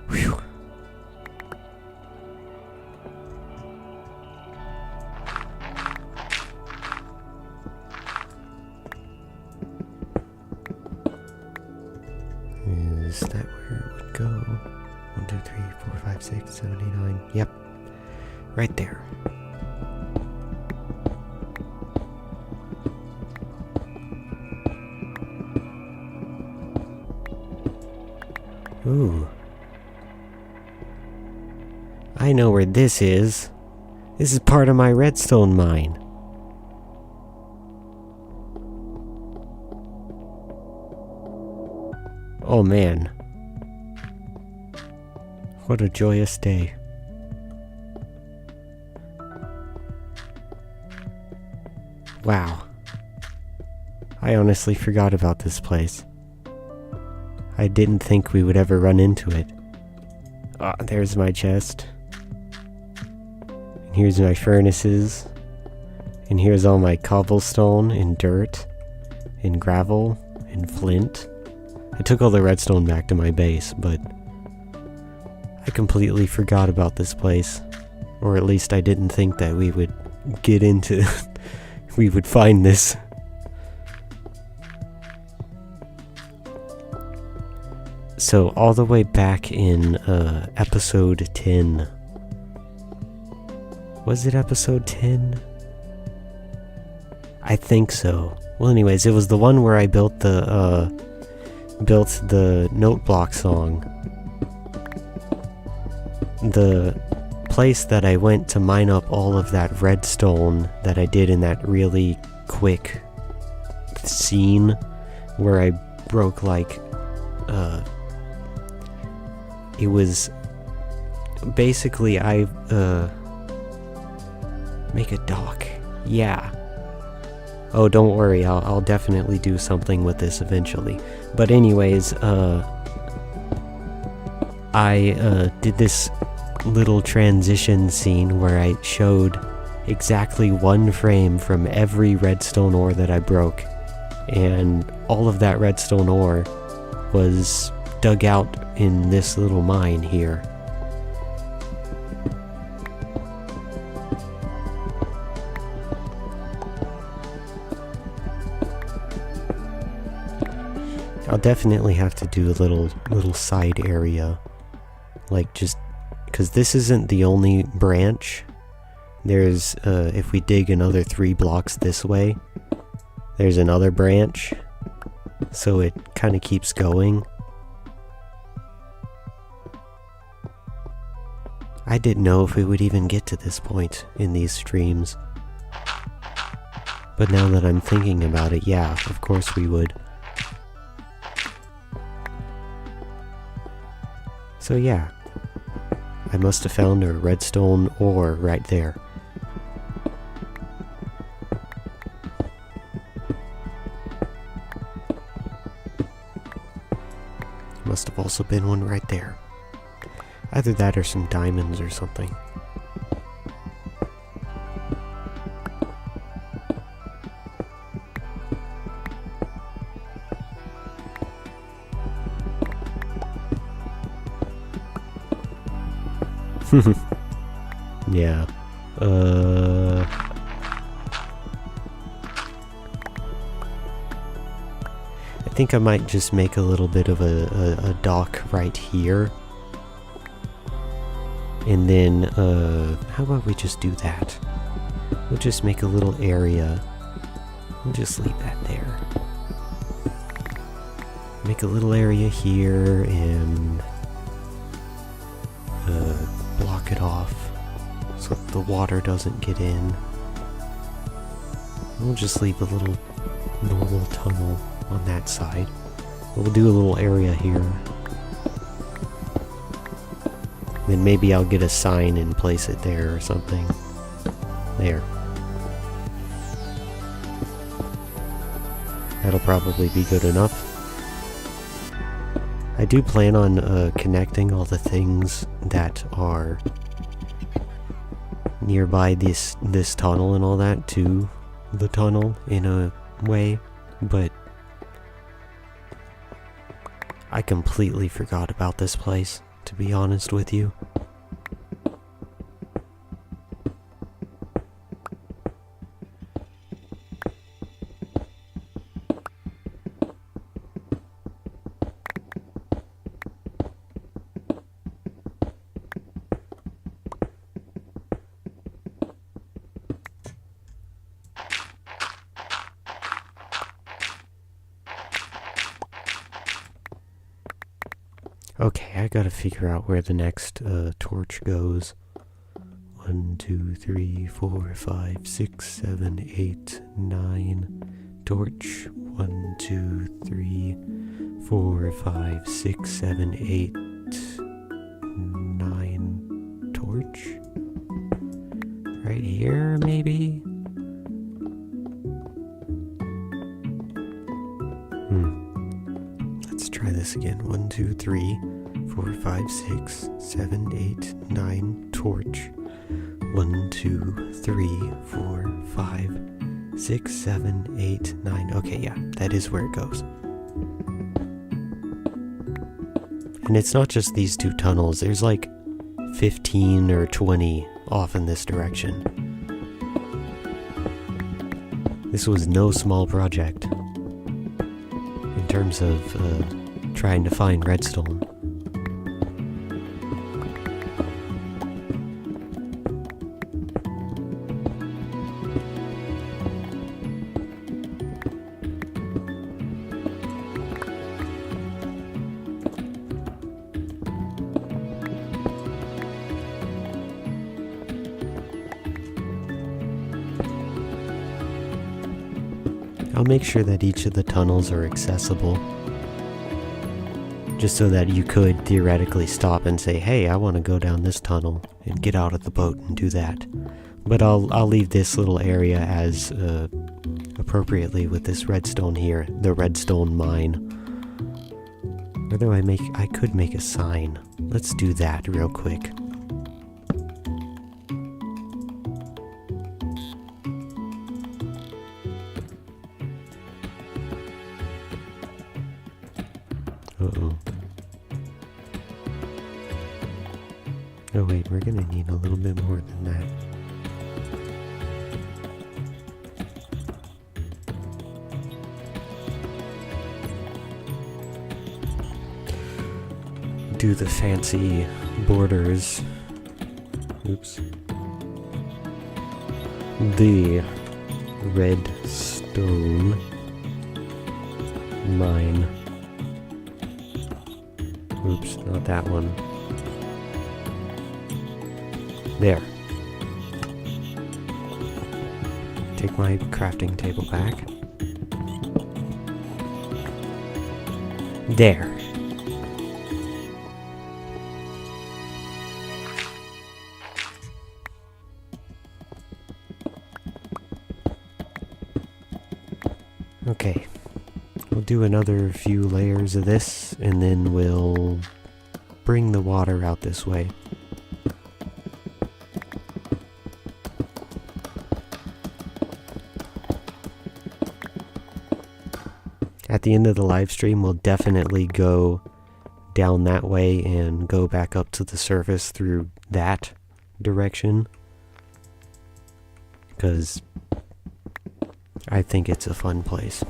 Whew. Is that where it would go? 1, 2, 3, 4, 5, 6, 7, 8, 9. Yep. Right there. Ooh. I know where this is. This is part of my redstone mine. Oh man. What a joyous day. Wow. I honestly forgot about this place. I didn't think we would ever run into it. Ah, there's my chest. And here's my furnaces. And here's all my cobblestone and dirt and gravel and flint. I took all the redstone back to my base, but I completely forgot about this place. Or at least I didn't think that we would get into... we would find this. So all the way back in episode 10. Was it episode 10? I think so. Well, anyways, it was the one where I built the note block song. The place that I went to mine up all of that redstone that I did in that really quick scene where I broke like it was basically I make a dock. Yeah. Oh, don't worry, I'll definitely do something with this eventually. But anyways, I did this little transition scene where I showed exactly one frame from every redstone ore that I broke. And all of that redstone ore was dug out in this little mine here. I'll definitely have to do a little side area, like just because this isn't the only branch. There's if we dig another 3 blocks this way, there's another branch, so it kind of keeps going. I didn't know if we would even get to this point in these streams, but now that I'm thinking about it, yeah, of course we would. So yeah, I must have found a redstone ore right there. Must have also been one right there. Either that or some diamonds or something. Yeah. I think I might just make a little bit of a dock right here. And then, how about we just do that? We'll just make a little area. We'll just leave that there. Make a little area here and block it off so the water doesn't get in. We'll just leave a little normal tunnel on that side. We'll do a little area here. Then maybe I'll get a sign and place it there or something. There. That'll probably be good enough. I do plan on connecting all the things that are nearby this tunnel and all that to the tunnel in a way, but I completely forgot about this place, to be honest with you. Okay, I gotta figure out where the next torch goes. 1, 2, 3, 4, 5, 6, 7, 8, 9. Torch. 1, 2, 3, 4, 5, 6, 7, 8, 9. Torch? Right here, maybe? Let's try this again. again. 1, 2, 3, 4, 5, 6, 7, 8, 9, torch. 1, 2, 3, 4, 5, 6, 7, 8, 9. Okay, yeah, that is where it goes. And it's not just these two tunnels, there's like 15 or 20 off in this direction. This was no small project in terms of trying to find redstone. I'll make sure that each of the tunnels are accessible, just so that you could theoretically stop and say, hey, I want to go down this tunnel and get out of the boat and do that. But I'll leave this little area as appropriately with this redstone here, the redstone mine. Whether I could make a sign. Let's do that real quick. Uh-oh. Oh wait, we're gonna need a little bit more than that. Do the fancy borders. Oops. The redstone mine. Oops, not that one. There. Take my crafting table back. There. Okay. We'll do another few layers of this, and then we'll bring the water out this way. At the end of the live stream, we'll definitely go down that way and go back up to the surface through that direction, because I think it's a fun place.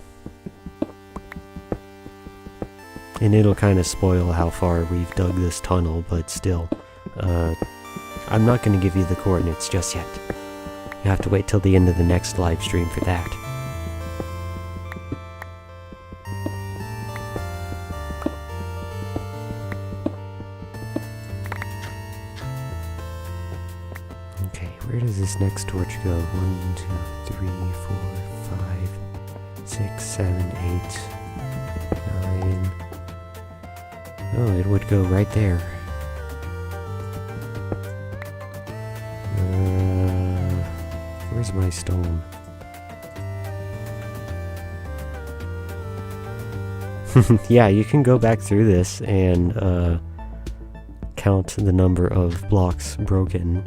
And it'll kind of spoil how far we've dug this tunnel, but still, I'm not going to give you the coordinates just yet. You have to wait till the end of the next live stream for that. Okay, where does this next torch go? 1, 2, 3, 4, 5, 6, 7, 8, 9... Oh, it would go right there. Where's my stone? Yeah, you can go back through this and count the number of blocks broken.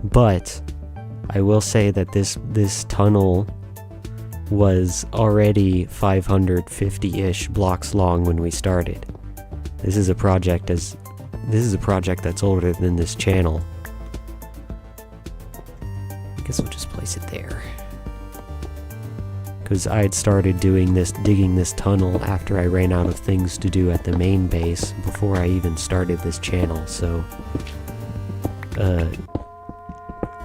But I will say that this tunnel was already 550-ish blocks long when we started. This is a project that's older than this channel. I guess we'll just place it there. Because I had started digging this tunnel after I ran out of things to do at the main base before I even started this channel, so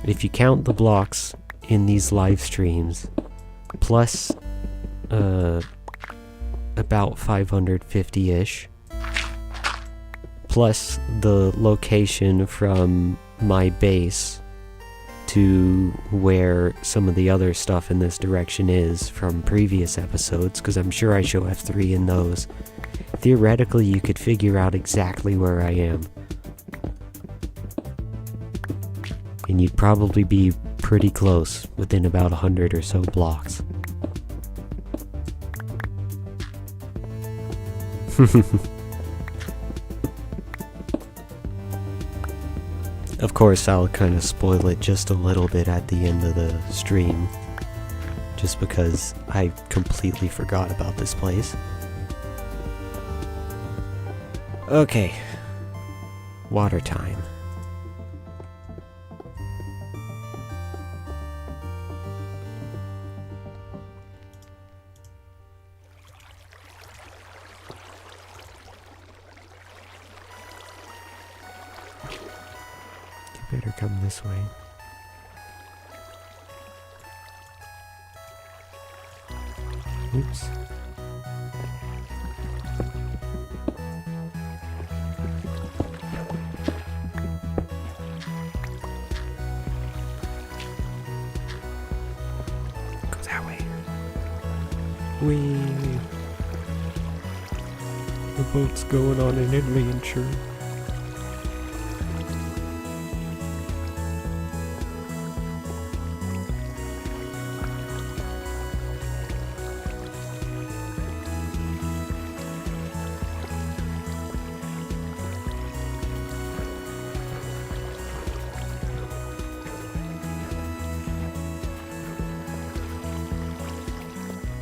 if you count the blocks in these live streams, plus about 550-ish, plus the location from my base to where some of the other stuff in this direction is from previous episodes, because I'm sure I show F3 in those. Theoretically, you could figure out exactly where I am. And you'd probably be pretty close, within about 100 or so blocks. Of course, I'll kind of spoil it just a little bit at the end of the stream, just because I completely forgot about this place. Okay, water time. You better come this way. Oops. Go that way. Whee! The boat's going on an adventure.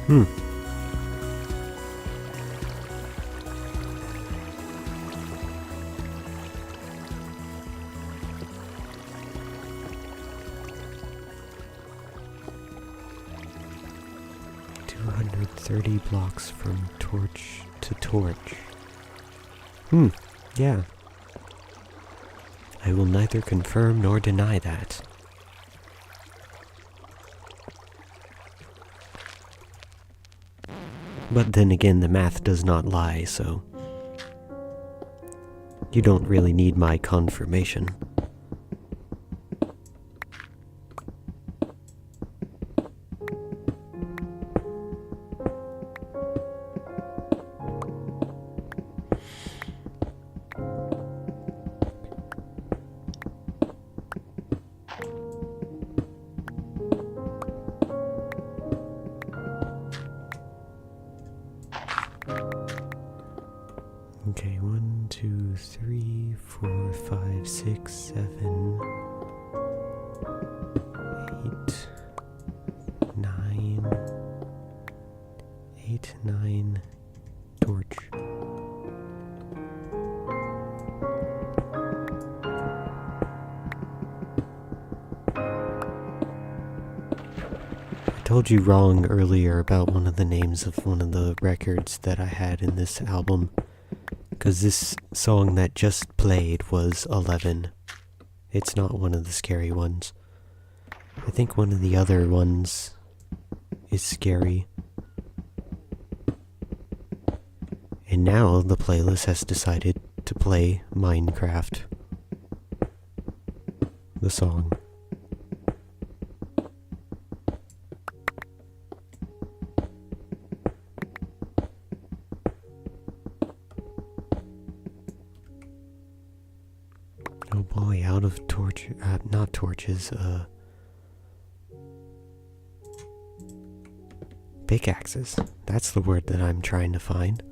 Hmm. $230 blocks from torch to torch. Yeah. I will neither confirm nor deny that. But then again, the math does not lie, so you don't really need my confirmation. Okay, 1, 2, 3, 4, 5, 6, 7, 8, 9, 8, 9, torch. I told you wrong earlier about one of the names of one of the records that I had in this album. Because this song that just played was 11. It's not one of the scary ones. I think one of the other ones is scary. And now the playlist has decided to play Minecraft. The song. Oh boy, out of not torches, pickaxes. That's the word that I'm trying to find.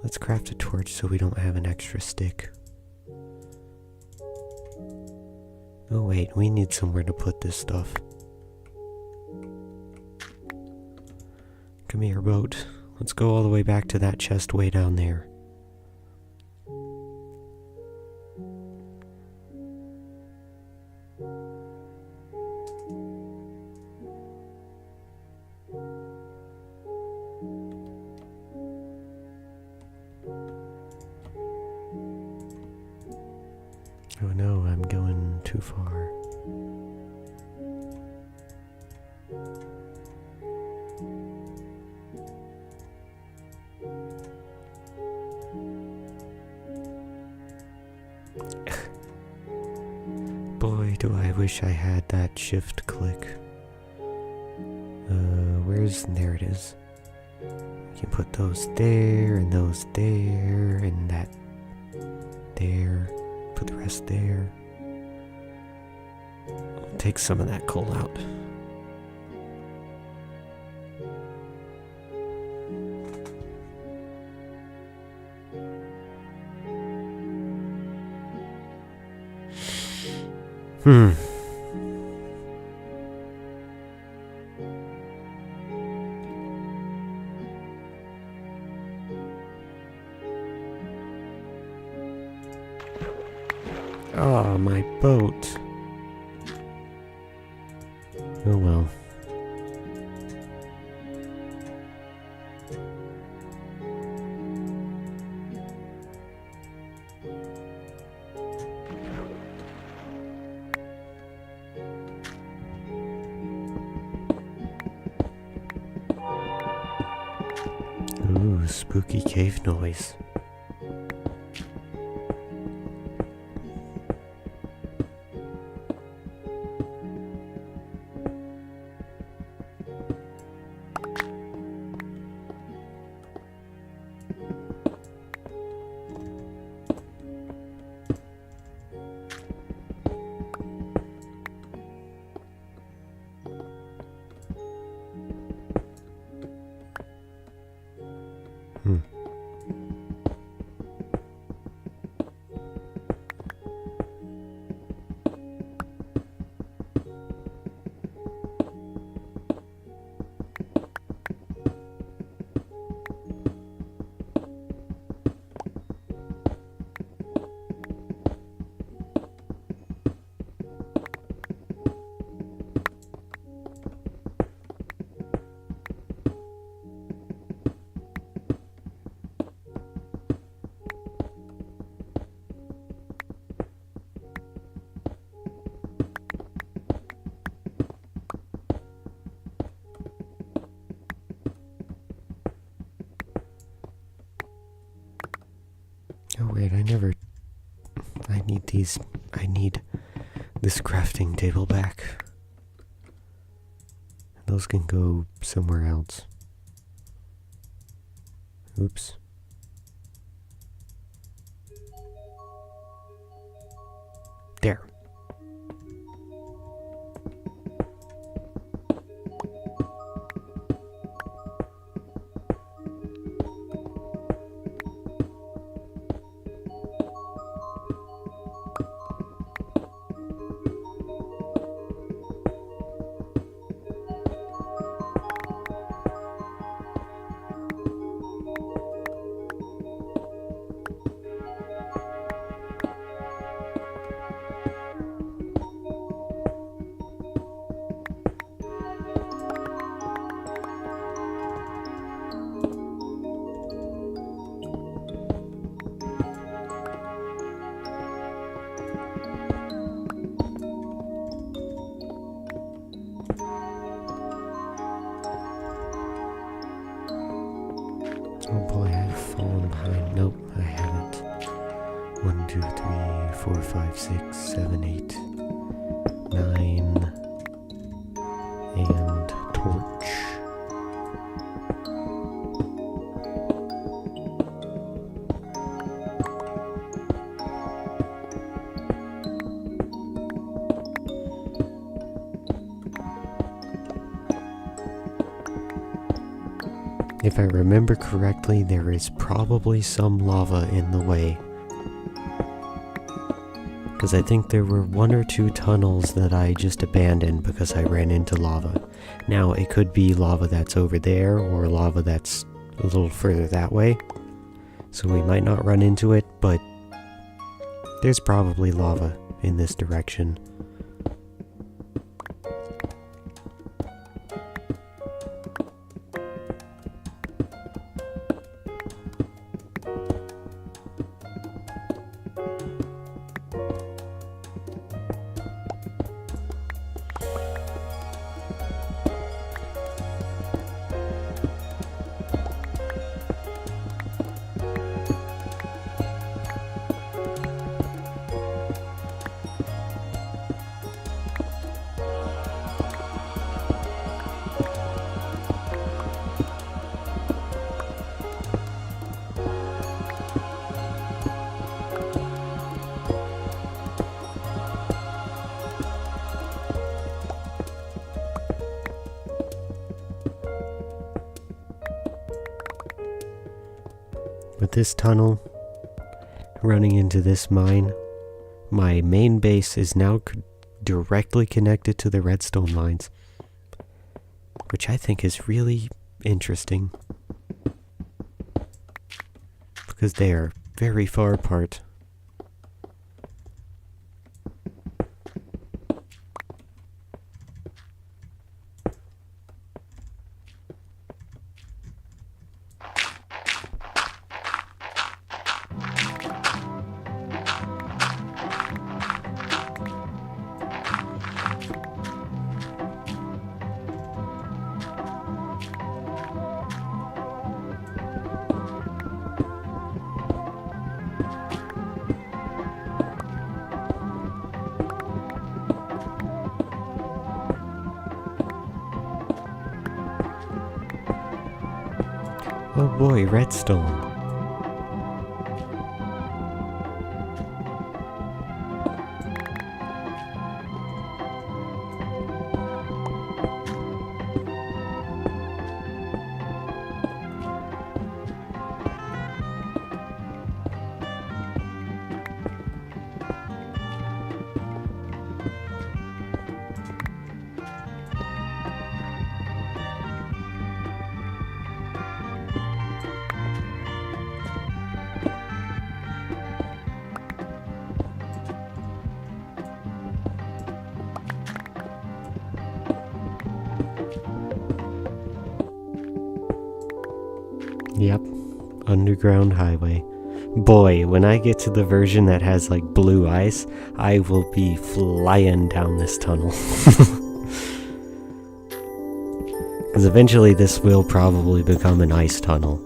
Let's craft a torch so we don't have an extra stick. Oh wait, we need somewhere to put this stuff. Come here, boat. Let's go all the way back to that chest way down there. Oh no, I'm going too far. Boy, do I wish I had that shift click. There it is. You can put those there, and those there, and that there. Put the rest there. I'll take some of that coal out. Hmm. Oh, my boat. Oh well. Ooh, spooky cave noise. Oh wait, I need this crafting table back. Those can go somewhere else. Oops. There. Oh boy, I've fallen behind. Nope, I haven't. 1, 2, 3, 4, 5, 6, 7, 8, 9, and torch. If I remember correctly, there is probably some lava in the way. Because I think there were 1 or 2 tunnels that I just abandoned because I ran into lava. Now, it could be lava that's over there, or lava that's a little further that way. So we might not run into it, but there's probably lava in this direction. With this tunnel running into this mine, my main base is now directly connected to the redstone lines, which I think is really interesting because they are very far apart. Oh boy, redstone. Yep, underground highway. Boy, when I get to the version that has like blue ice, I will be flying down this tunnel. Because eventually this will probably become an ice tunnel.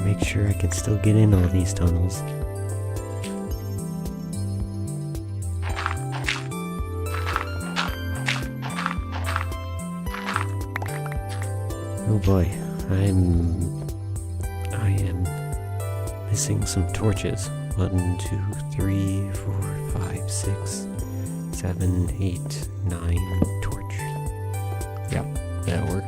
Make sure I can still get in all these tunnels. Oh boy, I am missing some torches. 1, 2, 3, 4, 5, 6, 7, 8, 9 torches. Yep, that'll work.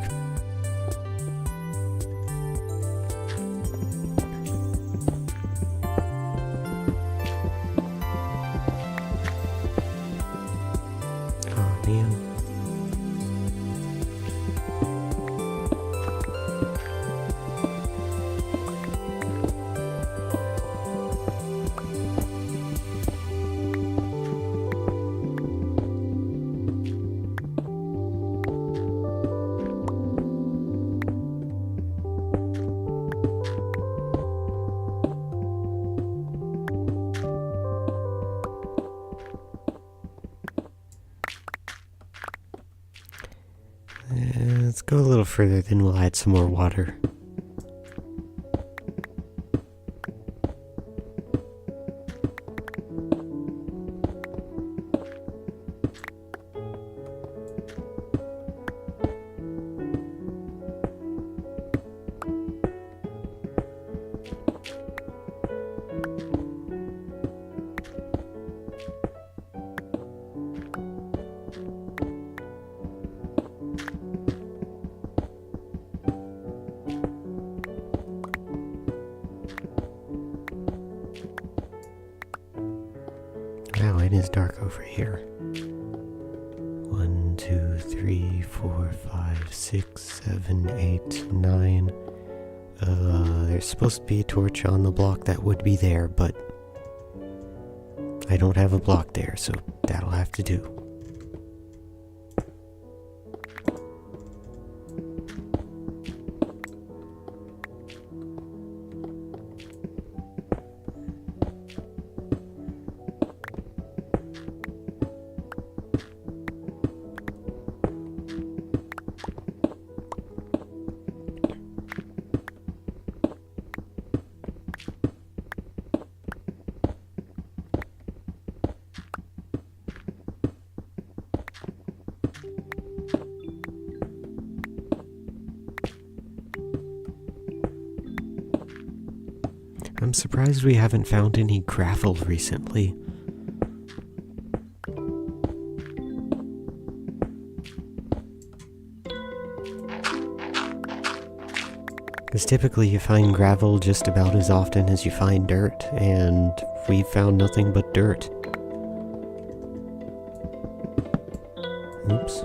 Let's go a little further, then we'll add some more water. Wow, it is dark over here. 1, 2, 3, 4, 5, 6, 7, 8, 9. There's supposed to be a torch on the block that would be there, but I don't have a block there, so that'll have to do. I'm surprised we haven't found any gravel recently. Because typically you find gravel just about as often as you find dirt, and we've found nothing but dirt. Oops.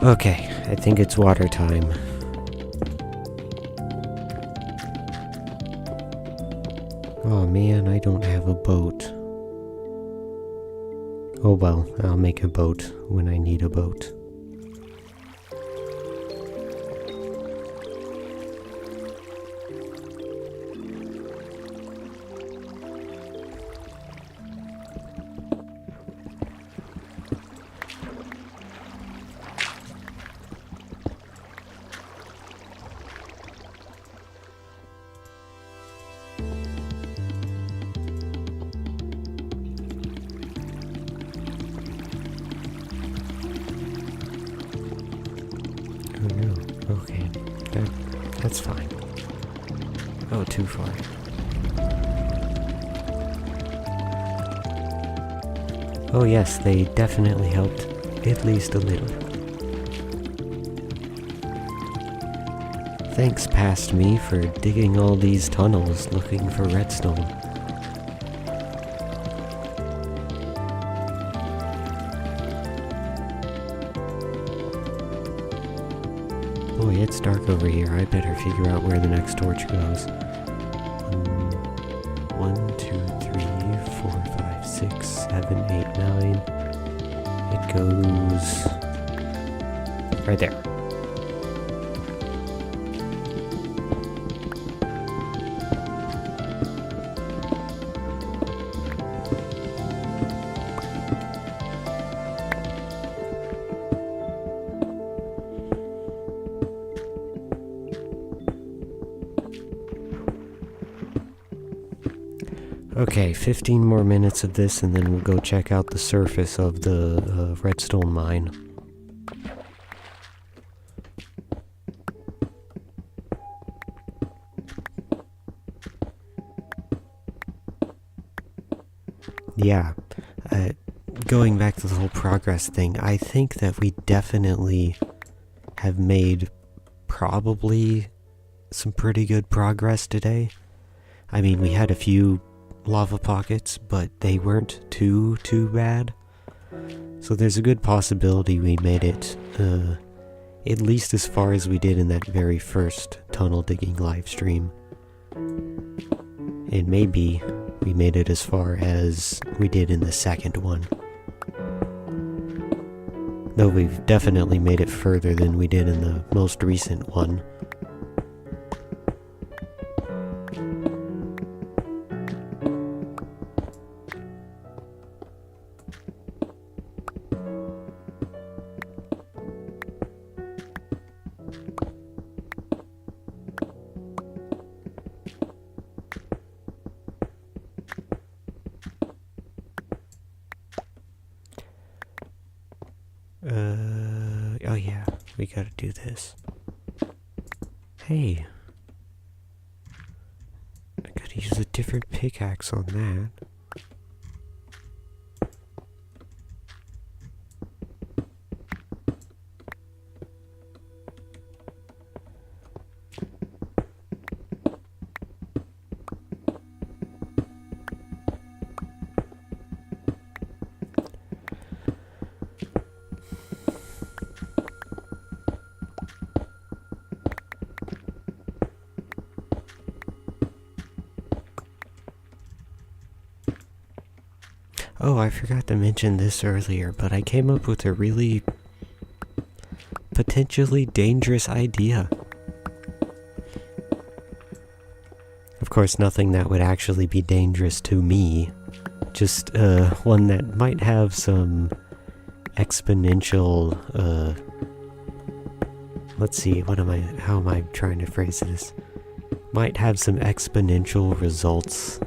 Okay, I think it's water time. Oh man, I don't have a boat. Oh well, I'll make a boat when I need a boat. Oh no, okay, that's fine. Oh, too far. Oh yes, they definitely helped, at least a little. Thanks past me for digging all these tunnels looking for redstone. Boy, it's dark over here. I better figure out where the next torch goes. 1, 2, 3, 4, 5, 6, 7, 8, 9. It goes right there. Okay, 15 more minutes of this and then we'll go check out the surface of the redstone mine. Yeah, going back to the whole progress thing, I think that we definitely have made probably some pretty good progress today. I mean, we had a few lava pockets, but they weren't too bad. So there's a good possibility we made it at least as far as we did in that very first tunnel digging live stream. And maybe we made it as far as we did in the second one. Though we've definitely made it further than we did in the most recent one. Oh yeah, we gotta do this. Hey. I gotta use a different pickaxe on that. Oh, I forgot to mention this earlier, but I came up with a really potentially dangerous idea. Of course, nothing that would actually be dangerous to me. Just one that might have some exponential, let's see, how am I trying to phrase this? Might have some exponential results.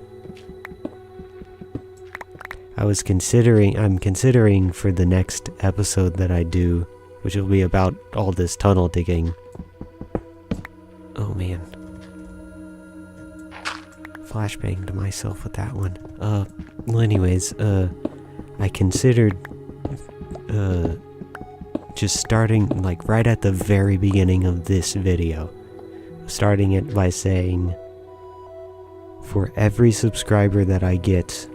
I'm considering for the next episode that I do, which will be about all this tunnel digging. Oh man. Flashbang to myself with that one. Well anyways, I considered, just starting, like, right at the very beginning of this video. Starting it by saying, for every subscriber that I get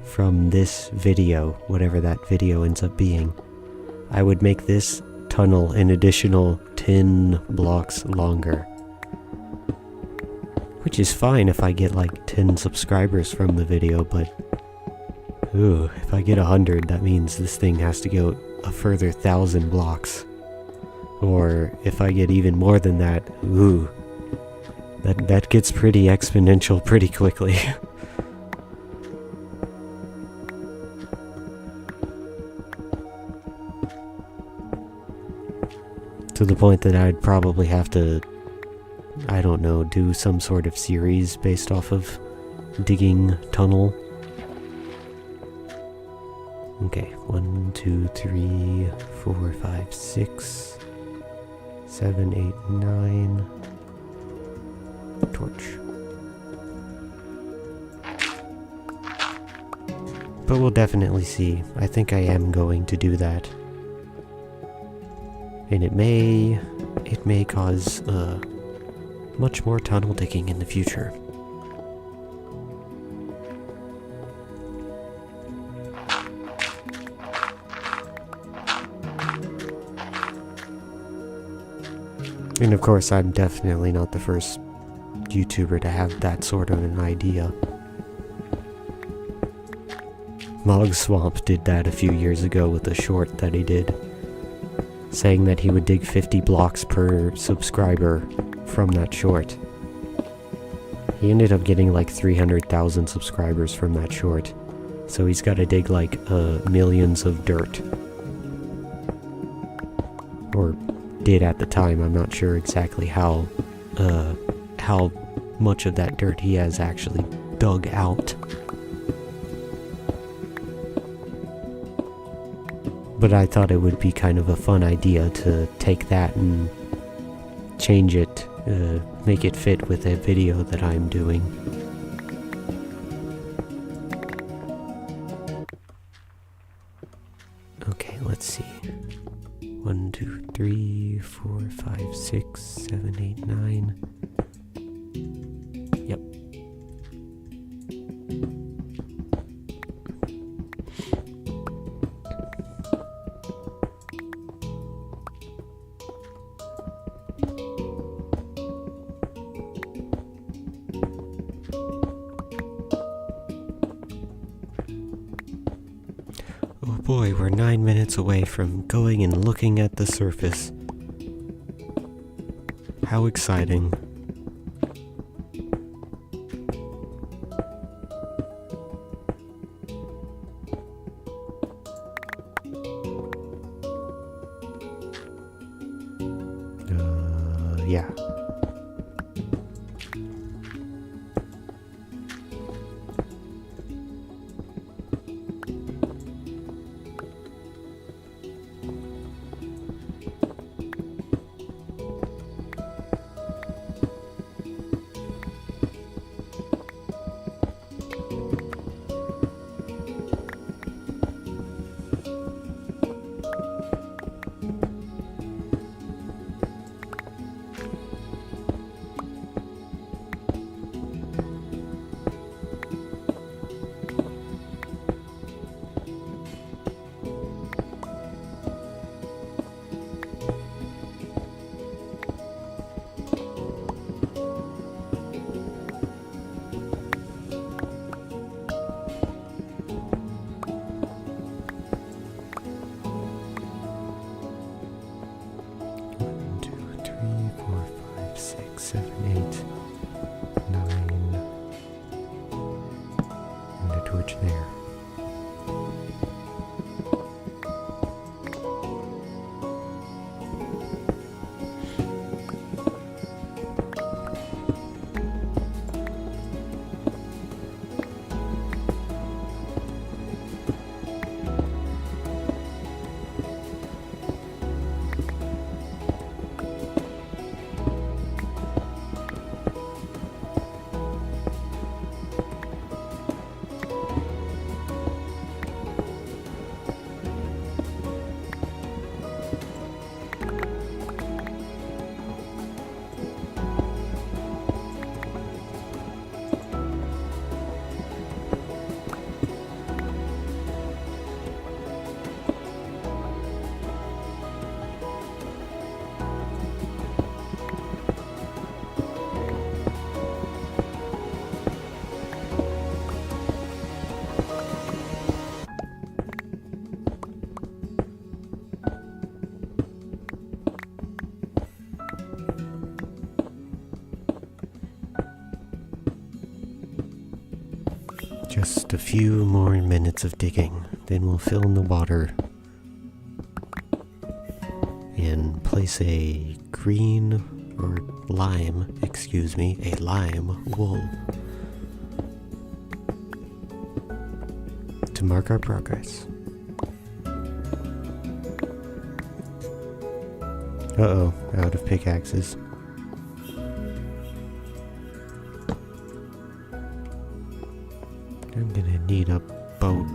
from this video, whatever that video ends up being, I would make this tunnel an additional 10 blocks longer. Which is fine if I get like 10 subscribers from the video, but ooh, if I get 100, that means this thing has to go a further 1,000 blocks. Or if I get even more than that, ooh, that gets pretty exponential pretty quickly. To the point that I'd probably have to, I don't know, do some sort of series based off of digging tunnel. Okay, 1, 2, 3, 4, 5, 6, 7, 8, 9. Torch. But we'll definitely see. I think I am going to do that. And it may cause much more tunnel digging in the future. And of course, I'm definitely not the first YouTuber to have that sort of an idea. Mog Swamp did that a few years ago with a short that he did, saying that he would dig 50 blocks per subscriber from that short. He ended up getting like 300,000 subscribers from that short, so he's got to dig like millions of dirt. Or did at the time. I'm not sure exactly how much of that dirt he has actually dug out. But I thought it would be kind of a fun idea to take that and change it, make it fit with a video that I'm doing. Okay, let's see. 1, 2, 3, 4, 5, 6, 7, 8, 9. Yep. Oh boy, we're 9 minutes away from going and looking at the surface. How exciting. Yeah. torch there. Just a few more minutes of digging, then we'll fill in the water and place a lime wool to mark our progress. Uh-oh, out of pickaxes. I'm gonna need a boat.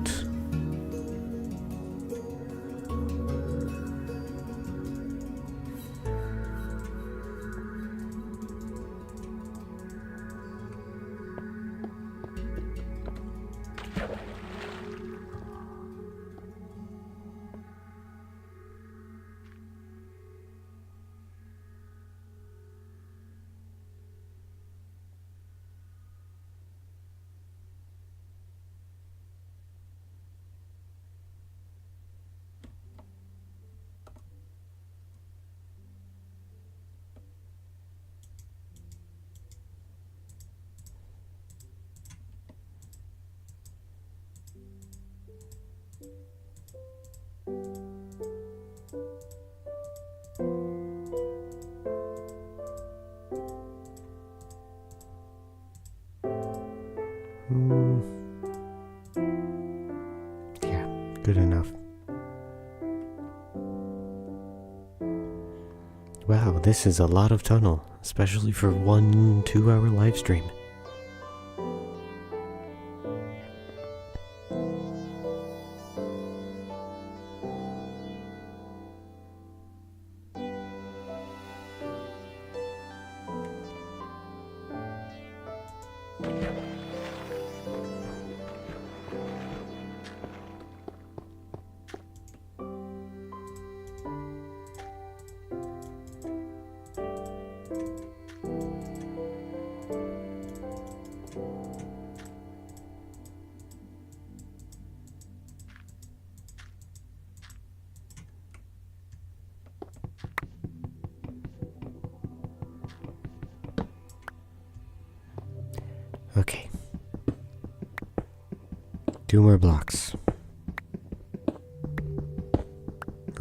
Yeah, good enough. Wow, this is a lot of tunnel, especially for 1 2-hour live stream. Okay. 2 more blocks.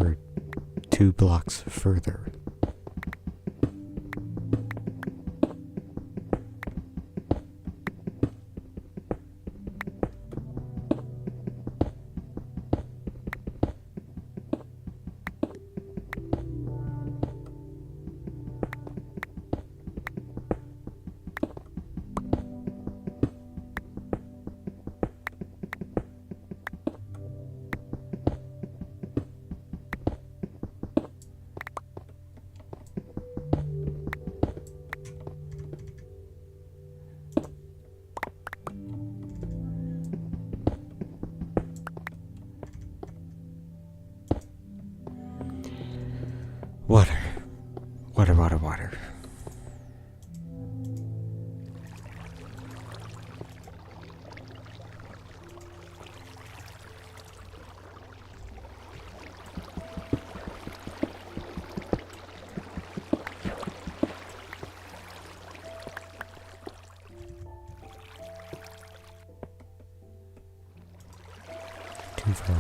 Or 2 blocks further. too far.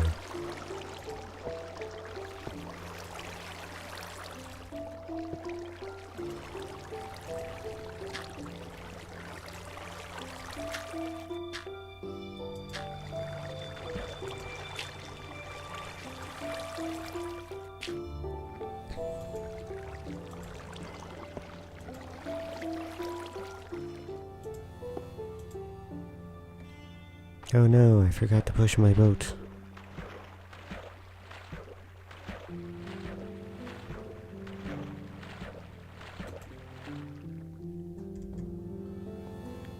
Oh no, I forgot to push my boat.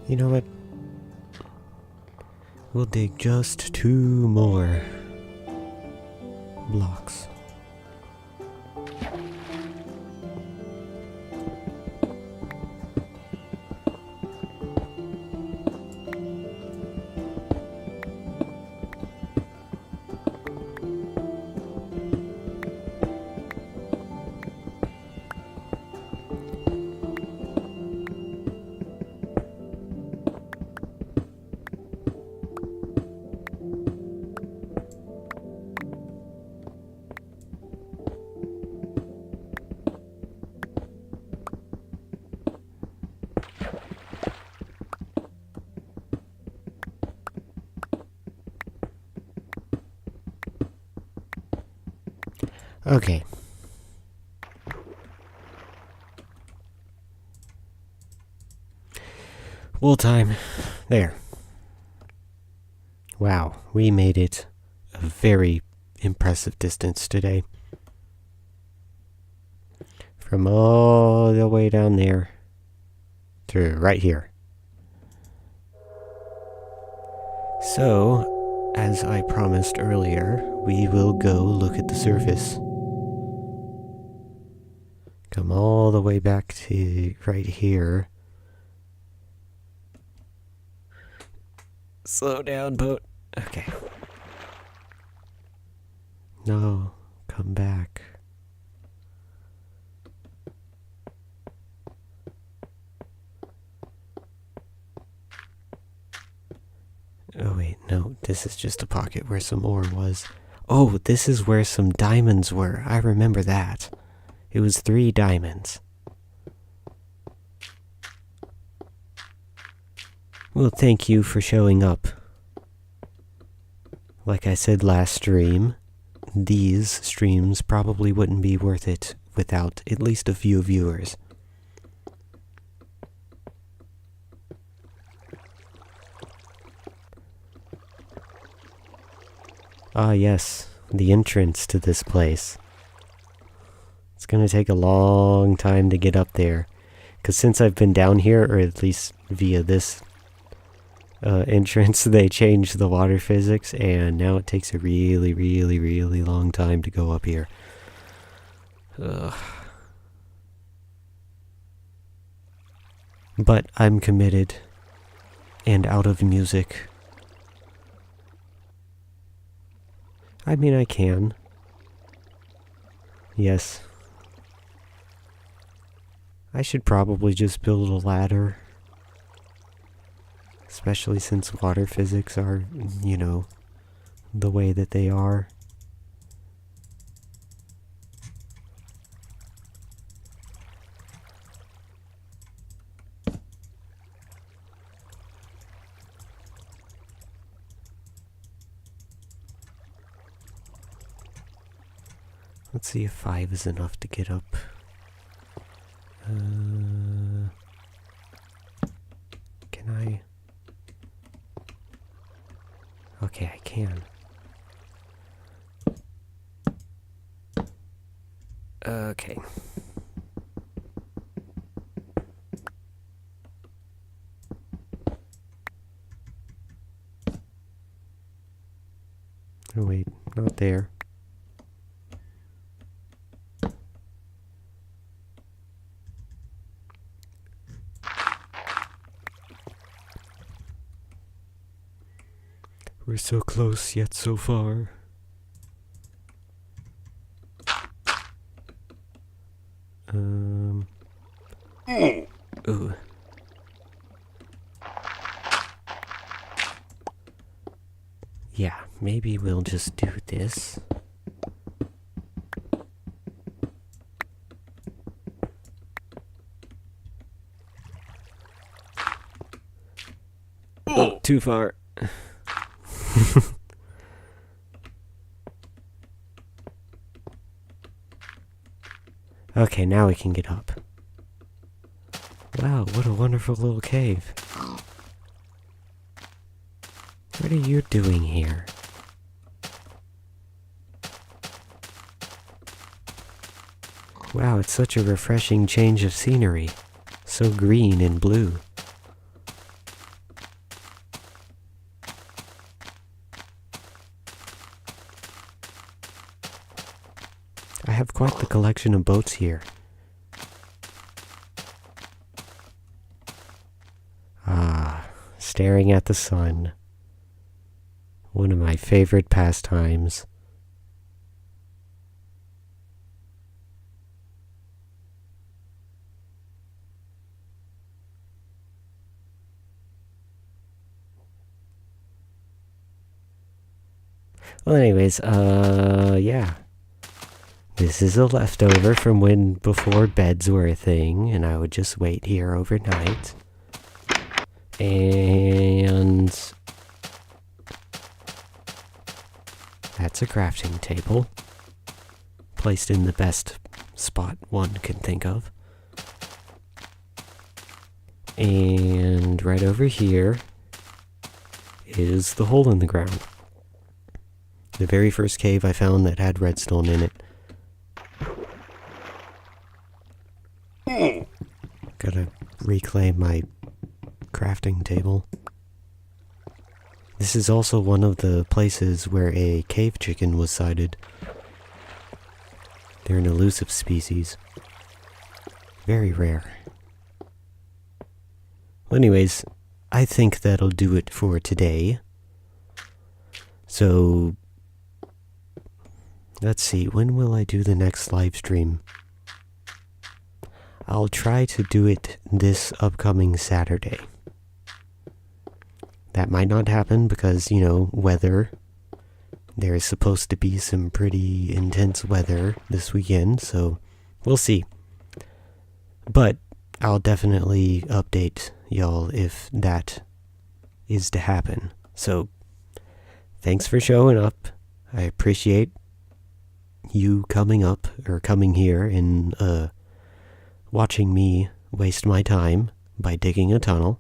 You know what? We'll dig just 2 more blocks. Okay. Wool time. There. Wow, we made it a very impressive distance today. From all the way down there to right here. So, as I promised earlier, we will go look at the surface. Come all the way back to right here. Slow down, boat. Okay. No, come back. Oh wait, no, this is just a pocket where some ore was. Oh, this is where some diamonds were. I remember that. It was 3 diamonds. Well, thank you for showing up. Like I said last stream, these streams probably wouldn't be worth it without at least a few viewers. Ah yes, the entrance to this place. It's gonna take a long time to get up there. Because since I've been down here, or at least via this entrance, they changed the water physics, and now it takes a really, really, really long time to go up here. Ugh. But I'm committed, and out of music. I mean, I can. Yes. I should probably just build a ladder. Especially since water physics are, you know, the way that they are. Let's see if 5 is enough to get up. Can I? Okay, I can. Okay. Oh wait, not there. We're so close, yet so far. Ooh. Yeah, maybe we'll just do this. Oh, too far. Okay, now we can get up. Wow, what a wonderful little cave. What are you doing here? Wow, it's such a refreshing change of scenery. So green and blue. I have quite the collection of boats here. Ah, staring at the sun. One of my favorite pastimes. Well, anyways, yeah. This is a leftover from when before beds were a thing, and I would just wait here overnight. And that's a crafting table, placed in the best spot one can think of. And right over here is the hole in the ground. The very first cave I found that had redstone in it. Gotta reclaim my crafting table. This is also one of the places where a cave chicken was sighted. They're an elusive species. Very rare. Well, anyways, I think that'll do it for today. So, let's see, when will I do the next live stream? I'll try to do it this upcoming Saturday. That might not happen because, you know, weather. There's supposed to be some pretty intense weather this weekend, so we'll see. But I'll definitely update y'all if that is to happen. So, thanks for showing up. I appreciate you coming up, or coming here and, watching me waste my time by digging a tunnel.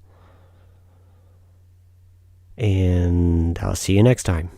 And I'll see you next time.